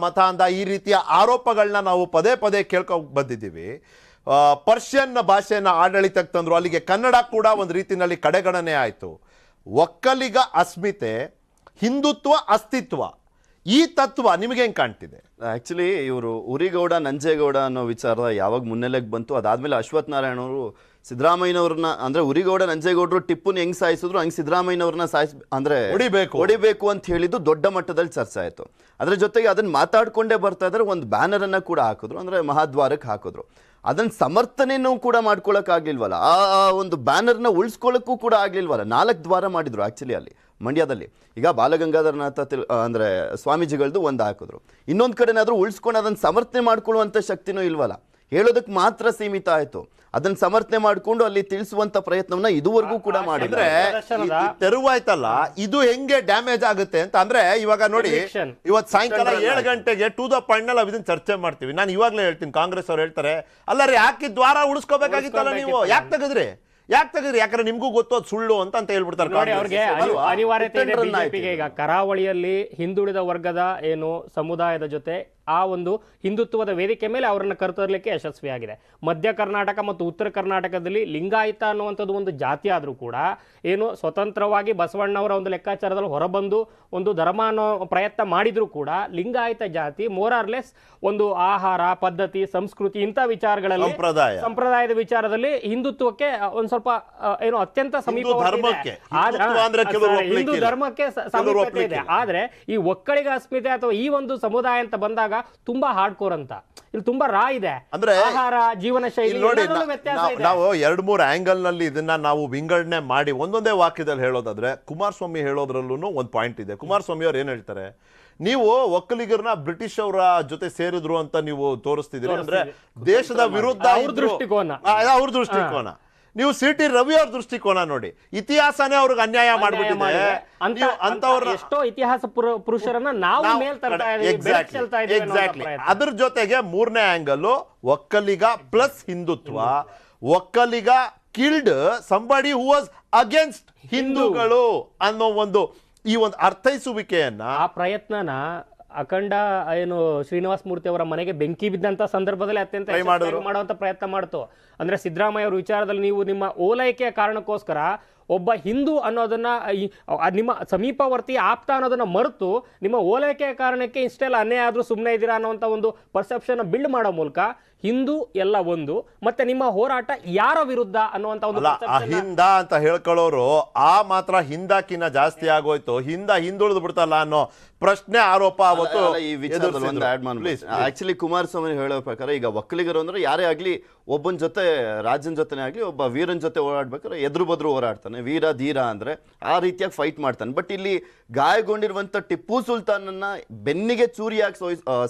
[SPEAKER 1] ಮತಾಂಧ ಈ ರೀತಿಯ ಆರೋಪಗಳನ್ನ ನಾವು ಪದೇ ಕೇಳ್ಕೊ ಬಂದಿದ್ದೀವಿ. ಪರ್ಷಿಯನ್ ಭಾಷೆಯನ್ನು ಆಡಳಿತಕ್ಕೆ ತಂದ್ರು, ಅಲ್ಲಿಗೆ ಕನ್ನಡ ಕೂಡ ಒಂದು ರೀತಿಯಲ್ಲಿ ಕಡೆಗಣನೆ ಆಯಿತು. ಒಕ್ಕಲಿಗ ಅಸ್ಮಿತೆ, ಹಿಂದುತ್ವ, ಅಸ್ತಿತ್ವ, ಈ ತತ್ವ ನಿಮಗೆ ಹೆಂಗೆ ಕಾಣ್ತಿದೆ?
[SPEAKER 4] ಆ್ಯಕ್ಚುಲಿ ಇವರು ಉರಿಗೌಡ ನಂಜೇಗೌಡ ಅನ್ನೋ ವಿಚಾರ ಯಾವಾಗ ಮುನ್ನೆಲೆಗೆ ಬಂತು, ಅದಾದಮೇಲೆ ಅಶ್ವಥ್ ನಾರಾಯಣ ಅವರು ಸಿದ್ದರಾಮಯ್ಯನವ್ರನ್ನ, ಅಂದರೆ ಉರಿಗೌಡ ನಂಜೇಗೌಡರು ಟಿಪ್ಪುನ ಹೆಂಗೆ ಸಾಯಿಸಿದ್ರು ಹಂಗೆ ಸಿದ್ದರಾಮಯ್ಯನವ್ರನ್ನ ಹೊಡಿಬೇಕು ಅಂತ ಹೇಳಿದ್ದು ದೊಡ್ಡ ಮಟ್ಟದಲ್ಲಿ ಚರ್ಚೆ ಆಯಿತು. ಅದರ ಜೊತೆಗೆ ಅದನ್ನು ಮಾತಾಡ್ಕೊಂಡೇ ಬರ್ತಾ ಇದ್ದಾರೆ. ಒಂದು ಬ್ಯಾನರನ್ನು ಕೂಡ ಹಾಕಿದ್ರು, ಅಂದರೆ ಮಹಾದ್ವಾರಕ್ಕೆ ಹಾಕಿದ್ರು. ಅದನ್ನು ಸಮರ್ಥನೆಯೂ ಕೂಡ ಮಾಡ್ಕೊಳಕ್ಕಾಗ್ಲಿಲ್ವಲ್ಲ, ಆ ಒಂದು ಬ್ಯಾನರ್ನ ಉಳಿಸ್ಕೊಳ್ಳೋಕ್ಕೂ ಕೂಡ ಆಗ್ಲಿಲ್ವಲ್ಲ. 4 ದ್ವಾರ ಮಾಡಿದ್ರು ಆ್ಯಕ್ಚುಲಿ ಅಲ್ಲಿ ಮಂಡ್ಯದಲ್ಲಿ. ಈಗ ಬಾಲಗಂಗಾಧರನಾಥ ಅಂದರೆ ಸ್ವಾಮೀಜಿಗಳದ್ದು ಒಂದು ಹಾಕಿದ್ರು, ಇನ್ನೊಂದು ಕಡೆನಾದರೂ ಉಳಿಸ್ಕೊಂಡು ಅದನ್ನು ಸಮರ್ಥನೆ ಮಾಡ್ಕೊಳ್ಳುವಂಥ ಶಕ್ತಿನೂ ಇಲ್ವಲ್ಲ. ಹೇಳೋದಕ್ಕೆ ಮಾತ್ರ ಸೀಮಿತ ಆಯಿತು. ಅದನ್ನ ಸಮರ್ಥನೆ ಮಾಡಿಕೊಂಡು ಅಲ್ಲಿ ತಿಳಿಸುವಂತ ಪ್ರಯತ್ನವನ್ನ ಇದುವರೆಗೂ ಕೂಡ ಮಾಡಿದ್ರೆ
[SPEAKER 1] ತೆರವಾಯ್ತಲ್ಲ, ಇದು ಹೆಂಗೆ ಡ್ಯಾಮೇಜ್ ಆಗುತ್ತೆ ಅಂತ ಅಂದ್ರೆ ಇವಾಗ ನೋಡಿ, ಇವತ್ತು ಸಾಯಂಕಾಲ 7 ಗಂಟೆಗೆ ಟು ದ ಪಾಯಿಂಟ್ ನಲ್ಲಿ ಇದನ್ನ ಚರ್ಚೆ ಮಾಡ್ತೀವಿ. ನಾನು ಇವಾಗಲೇ ಹೇಳ್ತೀನಿ, ಕಾಂಗ್ರೆಸ್ ಅವ್ರು ಹೇಳ್ತಾರೆ, ಅಲ್ಲ ರೀ ಯಾಕೆ ದ್ವಾರ ಉಳಿಸ್ಕೋಬೇಕಾಗಿತ್ತಲ್ಲ ನೀವು, ಯಾಕೆ ತೆಗೆದ್ರಿ? ಯಾಕಂದ್ರೆ ನಿಮ್ಗೂ ಗೊತ್ತು ಅದು ಸುಳ್ಳು ಅಂತ ಹೇಳ್ಬಿಡ್ತಾರೆ.
[SPEAKER 3] ಅವ್ರಿಗೆ ಅನಿವಾರ್ಯತೆ ಇದೆ ಬಿಜೆಪಿಗೆ. ಈಗ ಕರಾವಳಿಯಲ್ಲಿ ಹಿಂದುಳಿದ ವರ್ಗದ ಏನು ಸಮುದಾಯದ ಜೊತೆ ಆ ಒಂದು ಹಿಂದುತ್ವದ ವೇದಿಕೆ ಮೇಲೆ ಅವರನ್ನು ಕರೆತರಲಿಕ್ಕೆ ಯಶಸ್ವಿಯಾಗಿದೆ. ಮಧ್ಯ ಕರ್ನಾಟಕ ಮತ್ತು ಉತ್ತರ ಕರ್ನಾಟಕದಲ್ಲಿ ಲಿಂಗಾಯತ ಅನ್ನುವಂಥದ್ದು ಒಂದು ಜಾತಿ ಆದರೂ ಕೂಡ ಏನು ಸ್ವತಂತ್ರವಾಗಿ ಬಸವಣ್ಣವರ ಒಂದು ಲೆಕ್ಕಾಚಾರದಲ್ಲಿ ಹೊರಬಂದು ಒಂದು ಧರ್ಮ ಅನ್ನೋ ಪ್ರಯತ್ನ ಮಾಡಿದ್ರು ಕೂಡ ಲಿಂಗಾಯತ ಜಾತಿ ಮೋರಾರ್ಲೆಸ್ ಒಂದು ಆಹಾರ ಪದ್ಧತಿ ಸಂಸ್ಕೃತಿ ಇಂಥ ವಿಚಾರಗಳಲ್ಲಿ ಸಂಪ್ರದಾಯದ ವಿಚಾರದಲ್ಲಿ ಹಿಂದುತ್ವಕ್ಕೆ ಒಂದು ಸ್ವಲ್ಪ ಏನು ಅತ್ಯಂತ ಸಮೀಪ ಹಿಂದೂ ಧರ್ಮಕ್ಕೆ ಸಮೀಪತೆ ಇದೆ. ಆದ್ರೆ ಈ ಒಕ್ಕಲಿಗ ಅಸ್ಮಿತೆ ಅಥವಾ ಈ ಒಂದು ಸಮುದಾಯ ಅಂತ ಬಂದಾಗ ತುಂಬಾ ಹಾರ್ಡ್ ಕೋರ್ ಅಂತ, ಇಲ್ಲಿ ತುಂಬಾ ರಾ ಇದೆ. ಅಂದ್ರೆ ಆಹಾರ ಜೀವನ ಶೈಲಿ ನೋಡಿ,
[SPEAKER 1] ನಾವು 2-3 ಆಂಗಲ್ ನಲ್ಲಿ ಇದನ್ನ ನಾವು ವಿಂಗಡಣೆ ಮಾಡಿ ಒಂದೊಂದೇ ವಾಕ್ಯದಲ್ಲಿ ಹೇಳೋದಾದ್ರೆ, ಕುಮಾರಸ್ವಾಮಿ ಹೇಳೋದ್ರಲ್ಲೂ ಒಂದು ಪಾಯಿಂಟ್ ಇದೆ. ಕುಮಾರಸ್ವಾಮಿ ಅವ್ರು ಏನ್ ಹೇಳ್ತಾರೆ, ನೀವು ಒಕ್ಕಲಿಗರನ್ನ ಬ್ರಿಟಿಷ್ ಅವರ ಜೊತೆ ಸೇರಿದ್ರು ಅಂತ ನೀವು ತೋರಿಸ್ತಿದ್ದೀರಿ, ಅಂದ್ರೆ ದೇಶದ ವಿರುದ್ಧ ಅವ್ರ ದೃಷ್ಟಿಕೋನ. ನೀವು ಸಿ ಟಿ ರವಿ ಅವ್ರ ದೃಷ್ಟಿಕೋನ ನೋಡಿ, ಇತಿಹಾಸನೇ ಅವ್ರಿಗೆ ಅನ್ಯಾಯ ಮಾಡ್ಬಿಟ್ಟಿದೆ.
[SPEAKER 3] ಎಷ್ಟೋ ಇತಿಹಾಸ ಪುರುಷರನ್ನ ನಾವು
[SPEAKER 1] ಎಕ್ಸಾಕ್ಟ್ಲಿ. ಅದ್ರ ಜೊತೆಗೆ 3ನೇ angle Vokkaliga plus Hindutva. Vokkaliga killed somebody who was against ಹಿಂದೂಗಳು ಅನ್ನೋ ಈ ಒಂದು ಅರ್ಥೈಸುವಿಕೆಯನ್ನ,
[SPEAKER 3] ಆ ಪ್ರಯತ್ನನ ಅಖಂಡ ಏನು ಶ್ರೀನಿವಾಸ ಮೂರ್ತಿ ಅವರ ಮನೆಗೆ ಬೆಂಕಿ ಬಿದ್ದಂತ ಸಂದರ್ಭದಲ್ಲಿ ಅತ್ಯಂತ ಮಾಡುವಂತ ಪ್ರಯತ್ನ ಮಾಡ್ತು. ಅಂದ್ರೆ ಸಿದ್ದರಾಮಯ್ಯ ಅವರ ವಿಚಾರದಲ್ಲಿ ನೀವು ನಿಮ್ಮ ಓಲೈಕೆಯ ಕಾರಣಕ್ಕೋಸ್ಕರ ಒಬ್ಬ ಹಿಂದೂ ಅನ್ನೋದನ್ನ ನಿಮ್ಮ ಸಮೀಪವರ್ತಿ ಆಪ್ತ ಅನ್ನೋದನ್ನ ಮರೆತು ನಿಮ್ಮ ಓಲೈಕೆಯ ಕಾರಣಕ್ಕೆ ಇಷ್ಟೆಲ್ಲ ಅನ್ಯಾಯ ಆದ್ರೂ ಸುಮ್ಮನೆ ಇದ್ದೀರಾ ಅನ್ನೋಂಥ ಒಂದು ಪರ್ಸೆಪ್ಷನ್ ಬಿಲ್ಡ್ ಮಾಡೋ ಮೂಲಕ ಹಿಂದೂ ಎಲ್ಲ ಒಂದು, ಮತ್ತೆ ನಿಮ್ಮ ಹೋರಾಟ ಯಾರ ವಿರುದ್ಧ ಅನ್ನುವಂತ ಒಂದು
[SPEAKER 1] ಹಿಂದ ಅಂತ ಹೇಳ್ಕೊಳ್ಳೋರು ಆ ಮಾತ್ರ ಹಿಂದಕ್ಕಿನ್ನ ಜಾಸ್ತಿ ಆಗೋಯ್ತು, ಹಿಂದುಳಿದು ಬಿಡ್ತಲ್ಲ ಅನ್ನೋ ಪ್ರಶ್ನೆ ಆರೋಪ ಅವತ್ತು
[SPEAKER 4] ಈ ವಿಚಾರದಲ್ಲಿ ಒಂದು ಆಡ್ ಮಾಡ್ಬೇಕು. ಆಕ್ಚುಲಿ ಕುಮಾರಸ್ವಾಮಿ ಹೇಳೋ ಪ್ರಕಾರ ಈಗ ಒಕ್ಕಲಿಗರು ಅಂದ್ರೆ ಯಾರೇ ಆಗ್ಲಿ ಒಬ್ಬನ ಜೊತೆ ರಾಜನ ಜೊತೆನೇ ಆಗ್ಲಿ ಒಬ್ಬ ವೀರನ ಜೊತೆ ಓಡಾಡ್ಬೇಕಾದ್ರೆ ಎದುರು ಬದ್ರು ಹೋರಾಡ್ತಾನೆ, ವೀರ ಧೀರ ಅಂದ್ರೆ ಆ ರೀತಿಯಾಗಿ ಫೈಟ್ ಮಾಡ್ತಾನೆ. ಬಟ್ ಇಲ್ಲಿ ಗಾಯಗೊಂಡಿರುವಂತ ಟಿಪ್ಪು ಸುಲ್ತಾನನ್ನ ಬೆನ್ನಿಗೆ ಚೂರಿಯಾಗಿ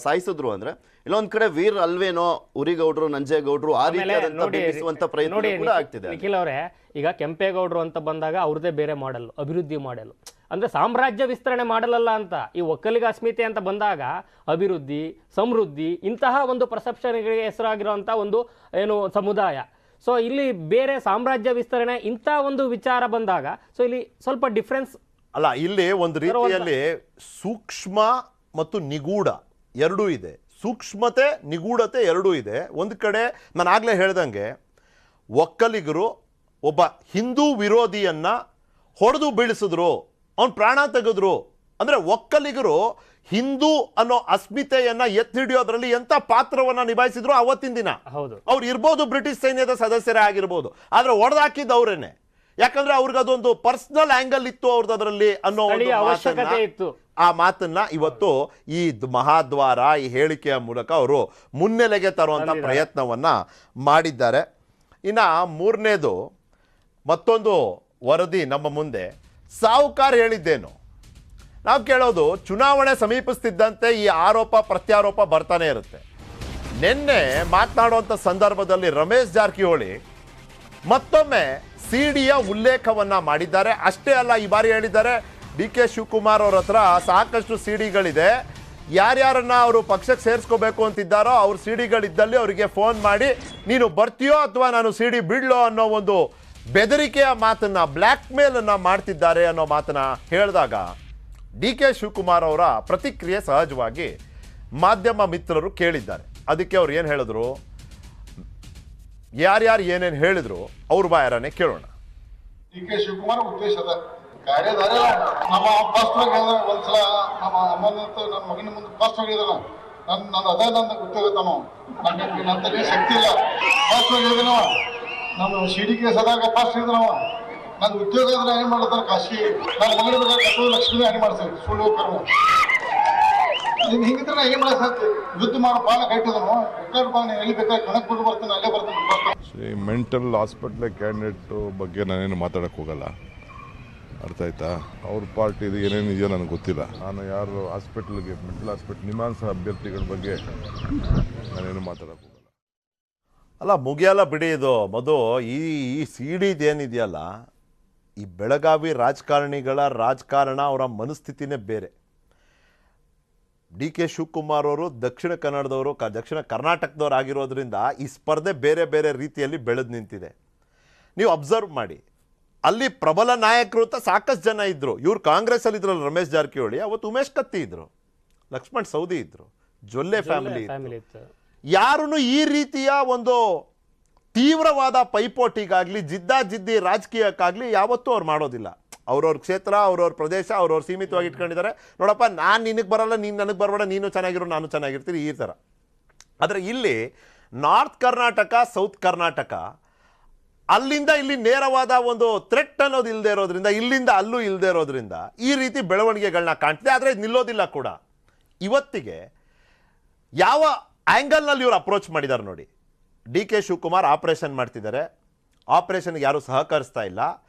[SPEAKER 4] ಸಾಯಿಸಿದ್ರು ಅಂದ್ರೆ ಇಲ್ಲೊಂದ್ ಕಡೆ ವೀರ್ ಅಲ್ವೇನೋ ಉರಿಗೌಡ್ರು ನಂಜೇಗೌಡ್ರು ಆ
[SPEAKER 3] ಆಮೇಲೆ
[SPEAKER 4] ರೀತಿಯಾದಂತ ಬಿಂಬಿಸುವಂತ ಪ್ರಯತ್ನ
[SPEAKER 3] ನೋಡಿ
[SPEAKER 4] ಕೂಡ ಆಗ್ತಿದೆ.
[SPEAKER 3] ನಿಖಿಲ್ ಅವರೇ, ಈಗ ಕೆಂಪೇಗೌಡರು ಅಂತ ಬಂದಾಗ ಅವ್ರದೇ ಬೇರೆ ಮಾಡೆಲ್, ಅಭಿವೃದ್ಧಿ ಮಾಡೆಲ್ ಅಂದ್ರೆ ಸಾಮ್ರಾಜ್ಯ ವಿಸ್ತರಣೆ ಮಾಡಲಲ್ಲ ಅಂತ. ಈ ಒಕ್ಕಲಿಗ ಅಸ್ಮಿತೆ ಅಂತ ಬಂದಾಗ ಅಭಿವೃದ್ಧಿ, ಸಮೃದ್ಧಿ ಇಂತಹ ಒಂದು ಪರ್ಸೆಪ್ಷನ್ಗೆ ಹೆಸರಾಗಿರುವಂತ ಒಂದು ಏನು ಸಮುದಾಯ. ಸೊ ಇಲ್ಲಿ ಬೇರೆ ಸಾಮ್ರಾಜ್ಯ ವಿಸ್ತರಣೆ ಇಂಥ ಒಂದು ವಿಚಾರ ಬಂದಾಗ ಸೊ ಇಲ್ಲಿ ಸ್ವಲ್ಪ ಡಿಫ್ರೆನ್ಸ್
[SPEAKER 1] ಅಲ್ಲ, ಇಲ್ಲಿ ಒಂದು ರೀತಿಯಲ್ಲಿ ಸೂಕ್ಷ್ಮ ಮತ್ತು ನಿಗೂಢ ಎರಡೂ ಇದೆ. ಸೂಕ್ಷ್ಮತೆ ನಿಗೂಢತೆ ಎರಡೂ ಇದೆ. ಒಂದು ಕಡೆ ನಾನು ಆಗಲೇ ಹೇಳ್ದಂಗೆ ಒಕ್ಕಲಿಗರು ಒಬ್ಬ ಹಿಂದೂ ವಿರೋಧಿಯನ್ನ ಹೊಡೆದು ಬೀಳಿಸಿದ್ರು, ಅವನು ಪ್ರಾಣ ತೆಗೆದ್ರು. ಅಂದ್ರೆ ಒಕ್ಕಲಿಗರು ಹಿಂದೂ ಅನ್ನೋ ಅಸ್ಮಿತೆಯನ್ನ ಎತ್ತಿ ಹಿಡಿಯೋದ್ರಲ್ಲಿ ಎಂತ ಪಾತ್ರವನ್ನ ನಿಭಾಯಿಸಿದ್ರು ಅವತ್ತಿನ ದಿನ.
[SPEAKER 3] ಹೌದು,
[SPEAKER 1] ಅವ್ರು ಇರ್ಬೋದು ಬ್ರಿಟಿಷ್ ಸೈನ್ಯದ ಸದಸ್ಯರೇ ಆಗಿರ್ಬೋದು, ಆದ್ರೆ ಹೊಡೆದಾಕಿದ್ದು ಅವ್ರೇನೆ. ಯಾಕಂದ್ರೆ ಅವ್ರಿಗೆ ಅದೊಂದು ಪರ್ಸನಲ್ ಆಂಗಲ್ ಇತ್ತು ಅವ್ರದ್ದು ಅದರಲ್ಲಿ ಅನ್ನೋ ಒಂದು
[SPEAKER 3] ಅವಶ್ಯಕತೆ ಇತ್ತು.
[SPEAKER 1] ಆ ಮಾತನ್ನ ಇವತ್ತು ಈ ಮಹಾದ್ವಾರ ಈ ಹೇಳಿಕೆಯ ಮೂಲಕ ಅವರು ಮುನ್ನೆಲೆಗೆ ತರುವಂತ ಪ್ರಯತ್ನವನ್ನ ಮಾಡಿದ್ದಾರೆ. ಇನ್ನ ಮೂರನೇದು ಮತ್ತೊಂದು ವರದಿ ನಮ್ಮ ಮುಂದೆ. ಸಾಹುಕಾರ್ ಹೇಳಿದ್ದೇನು? ನಾವು ಕೇಳೋದು, ಚುನಾವಣೆ ಸಮೀಪಿಸ್ತಿದ್ದಂತೆ ಈ ಆರೋಪ ಪ್ರತ್ಯಾರೋಪ ಬರ್ತಾನೆ ಇರುತ್ತೆ. ನಿನ್ನೆ ಮಾತನಾಡುವಂಥ ಸಂದರ್ಭದಲ್ಲಿ ರಮೇಶ್ ಜಾರಕಿಹೊಳಿ ಮತ್ತೊಮ್ಮೆ ಸಿಡಿಯ ಉಲ್ಲೇಖವನ್ನ ಮಾಡಿದ್ದಾರೆ. ಅಷ್ಟೇ ಅಲ್ಲ, ಈ ಬಾರಿ ಹೇಳಿದ್ದಾರೆ DK ಶಿವಕುಮಾರ್ ಅವ್ರ ಹತ್ರ ಸಾಕಷ್ಟು ಸಿಡಿಗಳಿದೆ, ಯಾರ್ಯಾರನ್ನ ಅವರು ಪಕ್ಷಕ್ಕೆ ಸೇರಿಸ್ಕೋಬೇಕು ಅಂತಿದ್ದಾರೋ ಅವ್ರ ಸಿಡಿಗಳಿದ್ದಲ್ಲಿ ಅವರಿಗೆ ಫೋನ್ ಮಾಡಿ ನೀನು ಬರ್ತೀಯೋ ಅಥವಾ ನಾನು ಸಿಡಿ ಬಿಡ್ಲೋ ಅನ್ನೋ ಒಂದು ಬೆದರಿಕೆಯ ಮಾತನ್ನ, ಬ್ಲ್ಯಾಕ್ ಮೇಲ್ ಅನ್ನ ಮಾಡ್ತಿದ್ದಾರೆ ಅನ್ನೋ ಮಾತನ್ನ ಹೇಳಿದಾಗ DK ಶಿವಕುಮಾರ್ ಅವರ ಪ್ರತಿಕ್ರಿಯೆ ಸಹಜವಾಗಿ ಮಾಧ್ಯಮ ಮಿತ್ರರು ಕೇಳಿದ್ದಾರೆ. ಅದಕ್ಕೆ ಅವ್ರು ಏನು ಹೇಳಿದ್ರು, ಯಾರ್ಯಾರು ಏನೇನು ಹೇಳಿದ್ರು ಅವ್ರ ಬಾಯಾರನೆ ಕೇಳೋಣ.
[SPEAKER 7] DK ಶಿವಕುಮಾರ್ ಉದ್ದೇಶ ಅದ ಕಾರ್ಯದಾರ ನಮ್ಮ ಫಸ್ಟ್ ಒಂದ್ಸಲ ನಮ್ಮ ಅಮ್ಮನ ನನ್ನ ಮಗನ ಮುಂದೆ ಫಸ್ಟ್ ಹೋಗಿದ್ದಲ್ಲ, ನನ್ನ ಅದ ನನ್ನ ಗೊತ್ತಾಗುತ್ತಾನೋ, ನನ್ನ ಶಕ್ತಿ ಇಲ್ಲ, ಫಸ್ಟ್ ಹೋಗಿದ್ದೀನವ, ನಮ್ಮ ಸಿಡಿ ಕೇಸ್ ಅದಾಗ ಫಸ್ಟ್ ಇದ್ದನವ, ನನ್ನ ಉದ್ಯೋಗ ಅಂದ್ರೆ ಏನ್ ಮಾಡ್ತಾನೆ ಕಾಶಿ, ನನ್ನ ಮಗನ ಬೇಕಾದ್ರೆ ಲಕ್ಷ್ಮಿ ಹಾನಿ ಮಾಡ್ತಾರೆ ಸುಳ್ಳು ಕರ್ಮ. ಹಿಂಗಿದ್ರೆ ನಾ ಏನ್ ಮಾಡಕ್ಕೆ ಯುದ್ಧ ಮಾಡೋ ಬಾಳ ಕಟ್ಟಿದನು ಬೇಕಾದ್ರೆ ಎಲ್ಲಿ ಬೇಕಾದ್ರೆ ಕಣಕ್ ಬಿಟ್ಟು ಬರ್ತಾನೆ, ಅಲ್ಲೇ ಬರ್ತಾನೆ.
[SPEAKER 8] ಮೆಂಟಲ್ ಹಾಸ್ಪಿಟ್ಲ್ ಕ್ಯಾಂಡಿಡೇಟ್ ಬಗ್ಗೆ ನಾನೇನು ಮಾತಾಡಕ್ಕೆ ಹೋಗಲ್ಲ, ಅರ್ಥ ಆಯ್ತಾ? ಅವ್ರ ಪಾರ್ಟಿದು ಏನೇನು ಇದೆಯೋ ನನಗೆ ಗೊತ್ತಿಲ್ಲ. ನಾನು ಯಾರು ಹಾಸ್ಪಿಟ್ಲ್ಗೆ ಮೆಂಟಲ್ ಹಾಸ್ಪಿಟ್ಲ್ ನಿಮಾನ್ಸ ಅಭ್ಯರ್ಥಿಗಳ ಬಗ್ಗೆ ನಾನೇನು ಮಾತಾಡಕ್ಕೆ ಹೋಗಲ್ಲ.
[SPEAKER 1] ಅಲ್ಲ, ಮುಗಿಯಲ್ಲ ಬಿಡಿ ಇದು. ಮಧು, ಈ ಸಿಡಿದೇನಿದೆಯಲ್ಲ, ಈ ಬೆಳಗಾವಿ ರಾಜಕಾರಣಿಗಳ ರಾಜಕಾರಣ, ಅವರ ಮನಸ್ಥಿತಿನೇ ಬೇರೆ. DK ಶಿವಕುಮಾರ್ ಅವರು ದಕ್ಷಿಣ ಕನ್ನಡದವರು, ದಕ್ಷಿಣ ಕರ್ನಾಟಕದವ್ರು ಆಗಿರೋದ್ರಿಂದ ಈ ಸ್ಪರ್ಧೆ ಬೇರೆ ಬೇರೆ ರೀತಿಯಲ್ಲಿ ಬೆಳೆದು ನಿಂತಿದೆ. ನೀವು ಅಬ್ಸರ್ವ್ ಮಾಡಿ, ಅಲ್ಲಿ ಪ್ರಬಲ ನಾಯಕರು ಅಂತ ಸಾಕಷ್ಟು ಜನ ಇದ್ರು. ಇವ್ರು ಕಾಂಗ್ರೆಸ್ ಅಲ್ಲಿ ಇದ್ರಲ್ಲ ರಮೇಶ್ ಜಾರಕಿಹೊಳಿ, ಅವತ್ತು ಉಮೇಶ್ ಕತ್ತಿ ಇದ್ರು, ಲಕ್ಷ್ಮಣ್ ಸವದಿ ಇದ್ರು, ಜೊಲ್ಲೆ ಫ್ಯಾಮಿಲಿ ಇತ್ತು. ಯಾರೂ ಈ ರೀತಿಯ ಒಂದು ತೀವ್ರವಾದ ಪೈಪೋಟಿಗಾಗ್ಲಿ ಜಿದ್ದಾಜಿದ್ದಿ ರಾಜಕೀಯಕ್ಕಾಗ್ಲಿ ಯಾವತ್ತೂ ಅವ್ರು ಮಾಡೋದಿಲ್ಲ. ಅವ್ರವ್ರ ಕ್ಷೇತ್ರ, ಅವ್ರವ್ರ ಪ್ರದೇಶ, ಅವ್ರವ್ರು ಸೀಮಿತವಾಗಿ ಇಟ್ಕೊಂಡಿದ್ದಾರೆ. ನೋಡಪ್ಪ, ನಾನು ನಿನಗೆ ಬರಲ್ಲ, ನೀನು ನನಗೆ ಬರಬೇಡ, ನೀನು ಚೆನ್ನಾಗಿರೋ ನಾನು ಚೆನ್ನಾಗಿರ್ತೀನಿ, ಈ ಥರ. ಆದರೆ ಇಲ್ಲಿ ನಾರ್ತ್ ಕರ್ನಾಟಕ, ಸೌತ್ ಕರ್ನಾಟಕ, ಅಲ್ಲಿಂದ ಇಲ್ಲಿ ನೇರವಾದ ಒಂದು ಥ್ರೆಟ್ ಅನ್ನೋದು ಇಲ್ಲದೆ ಇರೋದ್ರಿಂದ, ಇಲ್ಲಿಂದ ಅಲ್ಲೂ ಇಲ್ಲದೆ ಇರೋದ್ರಿಂದ ಈ ರೀತಿ ಬೆಳವಣಿಗೆಗಳನ್ನ ಕಾಣ್ತಿದೆ. ಆದರೆ ಇದು ನಿಲ್ಲೋದಿಲ್ಲ ಕೂಡ. ಇವತ್ತಿಗೆ ಯಾವ ಆ್ಯಂಗಲ್ನಲ್ಲಿ ಇವರು ಅಪ್ರೋಚ್ ಮಾಡಿದ್ದಾರೆ ನೋಡಿ. DK ಶಿವಕುಮಾರ್ ಆಪರೇಷನ್ ಮಾಡ್ತಿದ್ದಾರೆ, ಆಪರೇಷನ್ಗೆ ಯಾರು ಸಹಕರಿಸ್ತಾ ಇಲ್ಲ,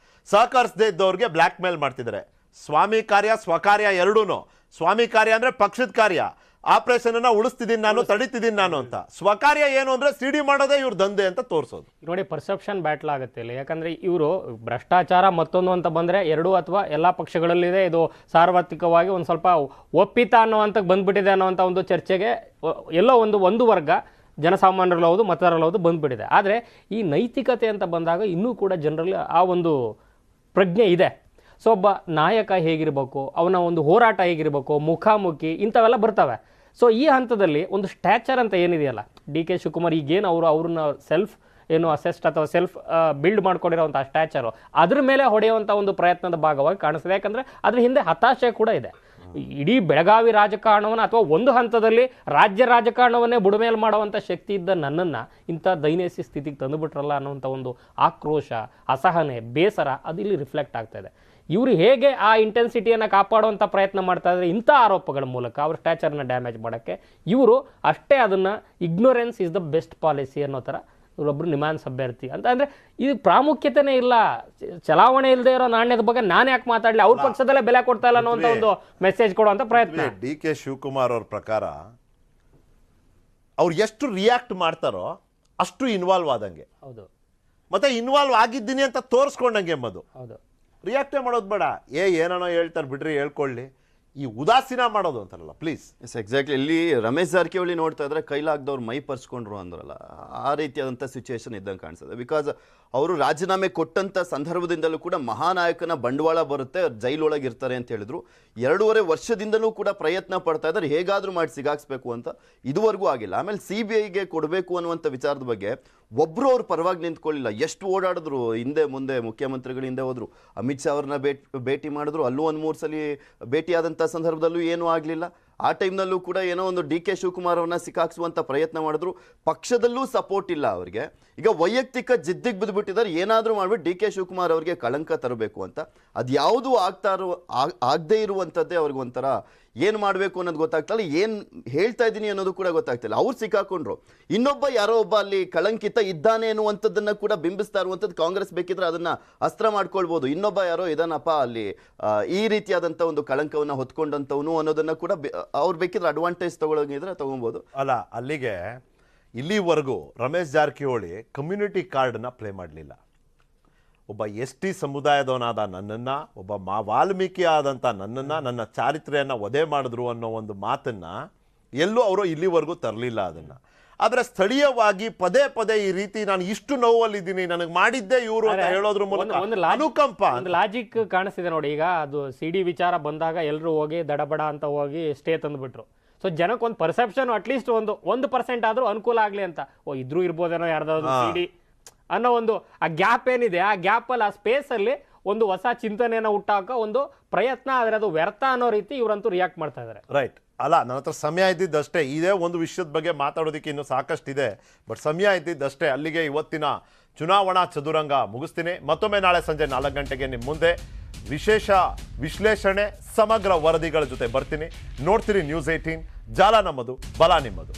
[SPEAKER 1] ಸಹಕರಿಸದೇ ಇದ್ದವ್ರಿಗೆ ಬ್ಲ್ಯಾಕ್ ಮೇಲ್ ಮಾಡ್ತಿದ್ದಾರೆ. ಸ್ವಾಮಿ ಕಾರ್ಯ ಸ್ವಕಾರ್ಯ ಎರಡೂ. ಸ್ವಾಮಿ ಕಾರ್ಯ ಅಂದರೆ ಪಕ್ಷದ ಕಾರ್ಯ, ಆಪರೇಷನ್ ಉಳಿಸ್ತಿದ್ದೀನಿ ನಾನು, ತಡಿತಿದ್ದೀನಿ ನಾನು ಅಂತ. ಸ್ವಕಾರ್ಯ ಏನು ಅಂದರೆ ಸಿಡಿ ಮಾಡೋದೇ ಇವ್ರ ದಂಧೆ ಅಂತ ತೋರಿಸೋದು.
[SPEAKER 3] ನೋಡಿ, ಪರ್ಸೆಪ್ಷನ್ ಬ್ಯಾಟ್ಲ್ ಆಗುತ್ತೆ ಇಲ್ಲ. ಯಾಕಂದ್ರೆ ಇವರು ಭ್ರಷ್ಟಾಚಾರ ಮತ್ತೊಂದು ಅಂತ ಬಂದರೆ ಎರಡೂ ಅಥವಾ ಎಲ್ಲ ಪಕ್ಷಗಳಲ್ಲಿದೆ, ಇದು ಸಾರ್ವತ್ರಿಕವಾಗಿ ಒಂದು ಸ್ವಲ್ಪ ಒಪ್ಪಿತ ಅನ್ನೋವಂಥ ಬಂದ್ಬಿಟ್ಟಿದೆ ಅನ್ನೋವಂಥ ಒಂದು ಚರ್ಚೆಗೆ ಎಲ್ಲೋ ಒಂದು ವರ್ಗ ಜನಸಾಮಾನ್ಯರಲ್ಲ ಹೌದು, ಮತದಾರಲ್ಲ ಹೌದು ಬಂದ್ಬಿಟ್ಟಿದೆ. ಆದರೆ ಈ ನೈತಿಕತೆ ಅಂತ ಬಂದಾಗ ಇನ್ನೂ ಕೂಡ ಜನರಲ್ಲಿ ಆ ಒಂದು ಪ್ರಜ್ಞೆ ಇದೆ. ಸೊ ಒಬ್ಬ ನಾಯಕ ಹೇಗಿರಬೇಕು, ಅವನ ಒಂದು ಹೋರಾಟ ಹೇಗಿರಬೇಕು, ಮುಖಾಮುಖಿ ಇಂಥವೆಲ್ಲ ಬರ್ತವೆ. ಸೊ ಈ ಹಂತದಲ್ಲಿ ಒಂದು ಸ್ಟ್ಯಾಚರ್ ಅಂತ ಏನಿದೆಯಲ್ಲ, DK ಶಿವಕುಮಾರ್ ಈಗೇನು ಅವ್ರನ್ನ ಸೆಲ್ಫ್ ಏನು ಅಸೆಸ್ಟ್ ಅಥವಾ ಸೆಲ್ಫ್ ಬಿಲ್ಡ್ ಮಾಡ್ಕೊಂಡಿರೋವಂಥ ಸ್ಟ್ಯಾಚರು, ಅದ್ರ ಮೇಲೆ ಹೊಡೆಯುವಂಥ ಒಂದು ಪ್ರಯತ್ನದ ಭಾಗವಾಗಿ ಕಾಣಿಸ್ತದೆ. ಯಾಕಂದರೆ ಅದ್ರ ಹಿಂದೆ ಹತಾಶೆ ಕೂಡ ಇದೆ. ಇಡೀ ಬೆಳಗಾವಿ ರಾಜಕಾರಣವನ್ನು ಅಥವಾ ಒಂದು ಹಂತದಲ್ಲಿ ರಾಜ್ಯ ರಾಜಕಾರಣವನ್ನೇ ಬುಡಮೇಲೆ ಮಾಡುವಂಥ ಶಕ್ತಿ ಇದ್ದ ನನ್ನನ್ನು ಇಂಥ ದೈನ್ಯಸಿ ಸ್ಥಿತಿಗೆ ತಂದುಬಿಟ್ರಲ್ಲ ಅನ್ನೋಂಥ ಒಂದು ಆಕ್ರೋಶ, ಅಸಹನೆ, ಬೇಸರ ಅದು ಇಲ್ಲಿ ರಿಫ್ಲೆಕ್ಟ್ ಆಗ್ತಾ ಇದೆ. ಇವರು ಹೇಗೆ ಆ ಇಂಟೆನ್ಸಿಟಿಯನ್ನು ಕಾಪಾಡುವಂಥ ಪ್ರಯತ್ನ ಮಾಡ್ತಾ ಇದ್ದಾರೆ ಇಂಥ ಆರೋಪಗಳ ಮೂಲಕ ಅವ್ರ ಸ್ಟ್ಯಾಚರ್ನ ಡ್ಯಾಮೇಜ್ ಮಾಡೋಕ್ಕೆ. ಇವರು ಅಷ್ಟೇ ಅದನ್ನು ignorance is the best policy ಅನ್ನೋ ಥರ ಇವರೊಬ್ಬರು ನಿಮಾನ್ಸ್ ಅಭ್ಯರ್ಥಿ ಅಂತ. ಅಂದರೆ ಇದು ಪ್ರಾಮುಖ್ಯತೆನೇ ಇಲ್ಲ. ಚಲಾವಣೆ ಇಲ್ಲದೆ ಇರೋ ನಾಣ್ಯದ ಬಗ್ಗೆ ನಾನು ಯಾಕೆ ಮಾತಾಡಲಿ, ಅವ್ರ ಪಕ್ಷದಲ್ಲೇ ಬೆಲೆ ಕೊಡ್ತಾ ಇಲ್ಲ ಅನ್ನೋಂಥ ಒಂದು ಮೆಸೇಜ್ ಕೊಡುವಂಥ ಪ್ರಯತ್ನ.
[SPEAKER 1] DK ಶಿವಕುಮಾರ್ ಅವ್ರ ಪ್ರಕಾರ ಅವ್ರು ಎಷ್ಟು ರಿಯಾಕ್ಟ್ ಮಾಡ್ತಾರೋ ಅಷ್ಟು ಇನ್ವಾಲ್ವ್ ಆದಂಗೆ,
[SPEAKER 3] ಹೌದು
[SPEAKER 1] ಮತ್ತೆ ಇನ್ವಾಲ್ವ್ ಆಗಿದ್ದೀನಿ ಅಂತ ತೋರಿಸ್ಕೊಂಡಂಗೆ ಎಂಬುದು.
[SPEAKER 3] ಹೌದು
[SPEAKER 1] ರಿಯಾಕ್ಟೇ ಮಾಡೋದು ಬೇಡ, ಏನೇನೋ ಹೇಳ್ತಾರೆ ಬಿಡ್ರಿ ಹೇಳ್ಕೊಳ್ಳಿ, ಈ ಉದಾಸೀನ ಮಾಡೋದು ಅಂತಾರಲ್ಲ ಪ್ಲೀಸ್.
[SPEAKER 4] S exactly. ಇಲ್ಲಿ ರಮೇಶ್ ಜಾರಕಿಹೊಳಿ ನೋಡ್ತಾ ಇದ್ರೆ ಕೈಲಾಗ್ದವ್ರು ಮೈ ಪರ್ಸ್ಕೊಂಡ್ರು ಅಂದ್ರಲ್ಲ, ಆ ರೀತಿಯಾದಂಥ ಸಿಚುವೇಶನ್ ಇದ್ದಂಗೆ ಕಾಣಿಸ್ತದೆ. ಬಿಕಾಸ್ ಅವರು ರಾಜೀನಾಮೆ ಕೊಟ್ಟಂಥ ಸಂದರ್ಭದಿಂದಲೂ ಕೂಡ ಮಹಾನಾಯಕನ ಬಂಡವಾಳ ಬರುತ್ತೆ, ಜೈಲೊಳಗೆ ಇರ್ತಾರೆ ಅಂತ ಹೇಳಿದ್ರು. 2.5 ವರ್ಷದಿಂದಲೂ ಕೂಡ ಪ್ರಯತ್ನ ಪಡ್ತಾ ಇದ್ದಾರೆ ಹೇಗಾದರೂ ಮಾಡಿ ಸಿಗಾಕ್ಸ್ಬೇಕು ಅಂತ, ಇದುವರೆಗೂ ಆಗಿಲ್ಲ. ಆಮೇಲೆ CBIಗೆ ಕೊಡಬೇಕು ಅನ್ನುವಂಥ ವಿಚಾರದ ಬಗ್ಗೆ ಒಬ್ಬರು ಅವ್ರ ಪರವಾಗಿ ನಿಂತ್ಕೊಳ್ಳಿಲ್ಲ. ಎಷ್ಟು ಓಡಾಡಿದ್ರು, ಹಿಂದೆ ಮುಂದೆ ಮುಖ್ಯಮಂತ್ರಿಗಳು ಹಿಂದೆ ಹೋದ್ರು, ಅಮಿತ್ ಶಾ ಅವ್ರನ್ನ ಭೇಟಿ ಮಾಡಿದ್ರು, ಅಲ್ಲೂ 1-3 ಸಲ ಭೇಟಿಯಾದಂಥ ಸಂದರ್ಭದಲ್ಲೂ ಏನೂ ಆಗಲಿಲ್ಲ. ಆ ಟೈಮ್ನಲ್ಲೂ ಕೂಡ ಏನೋ ಒಂದು DK ಶಿವಕುಮಾರ್ ಅವ್ರನ್ನ ಸಿಕ್ಕಾಕ್ಸುವಂಥ ಪ್ರಯತ್ನ ಮಾಡಿದ್ರು, ಪಕ್ಷದಲ್ಲೂ ಸಪೋರ್ಟ್ ಇಲ್ಲ ಅವರಿಗೆ. ಈಗ ವೈಯಕ್ತಿಕ ಜಿದ್ದಿಗೆ ಬಿದ್ದುಬಿಟ್ಟಿದ್ದಾರೆ, ಏನಾದರೂ ಮಾಡ್ಬಿಟ್ಟು DK ಶಿವಕುಮಾರ್ ಅವರಿಗೆ ಕಳಂಕ ತರಬೇಕು ಅಂತ. ಅದು ಯಾವುದೂ ಆಗದೇ ಇರುವಂಥದ್ದೇ ಅವ್ರಿಗೆ ಒಂಥರ ಏನು ಮಾಡಬೇಕು ಅನ್ನೋದು ಗೊತ್ತಾಗ್ತಲ್ಲ, ಏನು ಹೇಳ್ತಾ ಇದ್ದೀನಿ ಅನ್ನೋದು ಕೂಡ ಗೊತ್ತಾಗ್ತಿಲ್ಲ. ಅವ್ರು ಸಿಕ್ಕಾಕೊಂಡ್ರು, ಇನ್ನೊಬ್ಬ ಯಾರೋ ಒಬ್ಬ ಅಲ್ಲಿ ಕಳಂಕಿತ ಇದ್ದಾನೆ ಅನ್ನುವಂಥದ್ದನ್ನು ಕೂಡ ಬಿಂಬಿಸ್ತಾ ಇರುವಂಥದ್ದು ಕಾಂಗ್ರೆಸ್ ಬೇಕಿದ್ರೆ ಅದನ್ನು ಅಸ್ತ್ರ ಮಾಡ್ಕೊಳ್ಬೋದು. ಇನ್ನೊಬ್ಬ ಯಾರೋ ಇದಾನಪ್ಪ ಅಲ್ಲಿ ಈ ರೀತಿಯಾದಂಥ ಒಂದು ಕಳಂಕವನ್ನು ಹೊತ್ಕೊಂಡಂಥವನು ಅನ್ನೋದನ್ನು ಕೂಡ ಅವ್ರು ಬೇಕಿದ್ರೆ ಅಡ್ವಾಂಟೇಜ್ ತಗೊಳ್ಳೋಂಗಿದ್ರೆ ತಗೊಬೋದು.
[SPEAKER 1] ಅಲ್ಲ, ಅಲ್ಲಿಗೆ ಇಲ್ಲಿವರೆಗೂ ರಮೇಶ್ ಜಾರಕಿಹೊಳಿ ಕಮ್ಯುನಿಟಿ ಕಾರ್ಡ್ನ ಪ್ಲೇ ಮಾಡಲಿಲ್ಲ. ಒಬ್ಬ ST ಸಮುದಾಯದವನಾದ ನನ್ನನ್ನು, ಒಬ್ಬ ವಾಲ್ಮೀಕಿ ಆದಂಥ ನನ್ನನ್ನು, ನನ್ನ ಚಾರಿತ್ರೆಯನ್ನು ವಧೆ ಮಾಡಿದ್ರು ಅನ್ನೋ ಒಂದು ಮಾತನ್ನು ಎಲ್ಲೂ ಅವರು ಇಲ್ಲಿವರೆಗೂ ತರಲಿಲ್ಲ ಅದನ್ನು. ಆದರೆ ಸ್ಥಳೀಯವಾಗಿ ಪದೇ ಪದೇ ಈ ರೀತಿ ನಾನು ಇಷ್ಟು ನೋವಲ್ಲಿದ್ದೀನಿ, ನನಗೆ ಮಾಡಿದ್ದೇ ಇವರು ಅಂತ ಹೇಳೋದ್ರ ಮೂಲಕ ಅನುಕಂಪ,
[SPEAKER 3] ಒಂದು ಲಾಜಿಕ್ ಕಾಣಿಸ್ತಿದೆ ನೋಡಿ. ಈಗ ಅದು CD ವಿಚಾರ ಬಂದಾಗ ಎಲ್ಲರೂ ಹೋಗಿ ದಡಬಡ ಅಂತ ಹೋಗಿ ಸ್ಟೇ ತಂದುಬಿಟ್ರು. ಸೊ ಜನಕ್ಕೆ ಒಂದು ಪರ್ಸೆಪ್ಷನ್ ಅಟ್ಲೀಸ್ಟ್ 1% ಆದರೂ ಅನುಕೂಲ ಆಗಲಿ ಅಂತ, ಇದ್ರೂ ಇರ್ಬೋದೇನೋ ಯಾರ್ದಾದ್ರು CD ಅನ್ನೋ ಒಂದು ಆ ಗ್ಯಾಪ್ ಏನಿದೆ, ಆ ಗ್ಯಾಪಲ್ಲಿ, ಆ ಸ್ಪೇಸಲ್ಲಿ ಒಂದು ಹೊಸ ಚಿಂತನೆಯನ್ನು ಹುಟ್ಟಾಕ ಒಂದು ಪ್ರಯತ್ನ, ಆದರೆ ಅದು ವ್ಯರ್ಥ ಅನ್ನೋ ರೀತಿ ಇವರಂತೂ ರಿಯಾಕ್ಟ್ ಮಾಡ್ತಾ ಇದ್ದಾರೆ.
[SPEAKER 1] ರೈಟ್. ಅಲ್ಲ, ನನ್ನ ಹತ್ರ ಸಮಯ ಇದ್ದಿದ್ದಷ್ಟೇ, ಇದೇ ಒಂದು ವಿಷಯದ ಬಗ್ಗೆ ಮಾತಾಡೋದಕ್ಕೆ ಇನ್ನೂ ಸಾಕಷ್ಟಿದೆ, ಬಟ್ ಸಮಯ ಇದ್ದಿದ್ದಷ್ಟೇ. ಅಲ್ಲಿಗೆ ಇವತ್ತಿನ ಚುನಾವಣಾ ಚದುರಂಗ ಮುಗಿಸ್ತೀನಿ. ಮತ್ತೊಮ್ಮೆ ನಾಳೆ ಸಂಜೆ 4 ಗಂಟೆಗೆ ನಿಮ್ಮ ಮುಂದೆ ವಿಶೇಷ ವಿಶ್ಲೇಷಣೆ, ಸಮಗ್ರ ವರದಿಗಳ ಜೊತೆ ಬರ್ತೀನಿ. ನೋಡ್ತೀರಿ ನ್ಯೂಸ್ 18, ಜಾಲ ನಮ್ಮದು, ಬಲ ನಿಮ್ಮದು.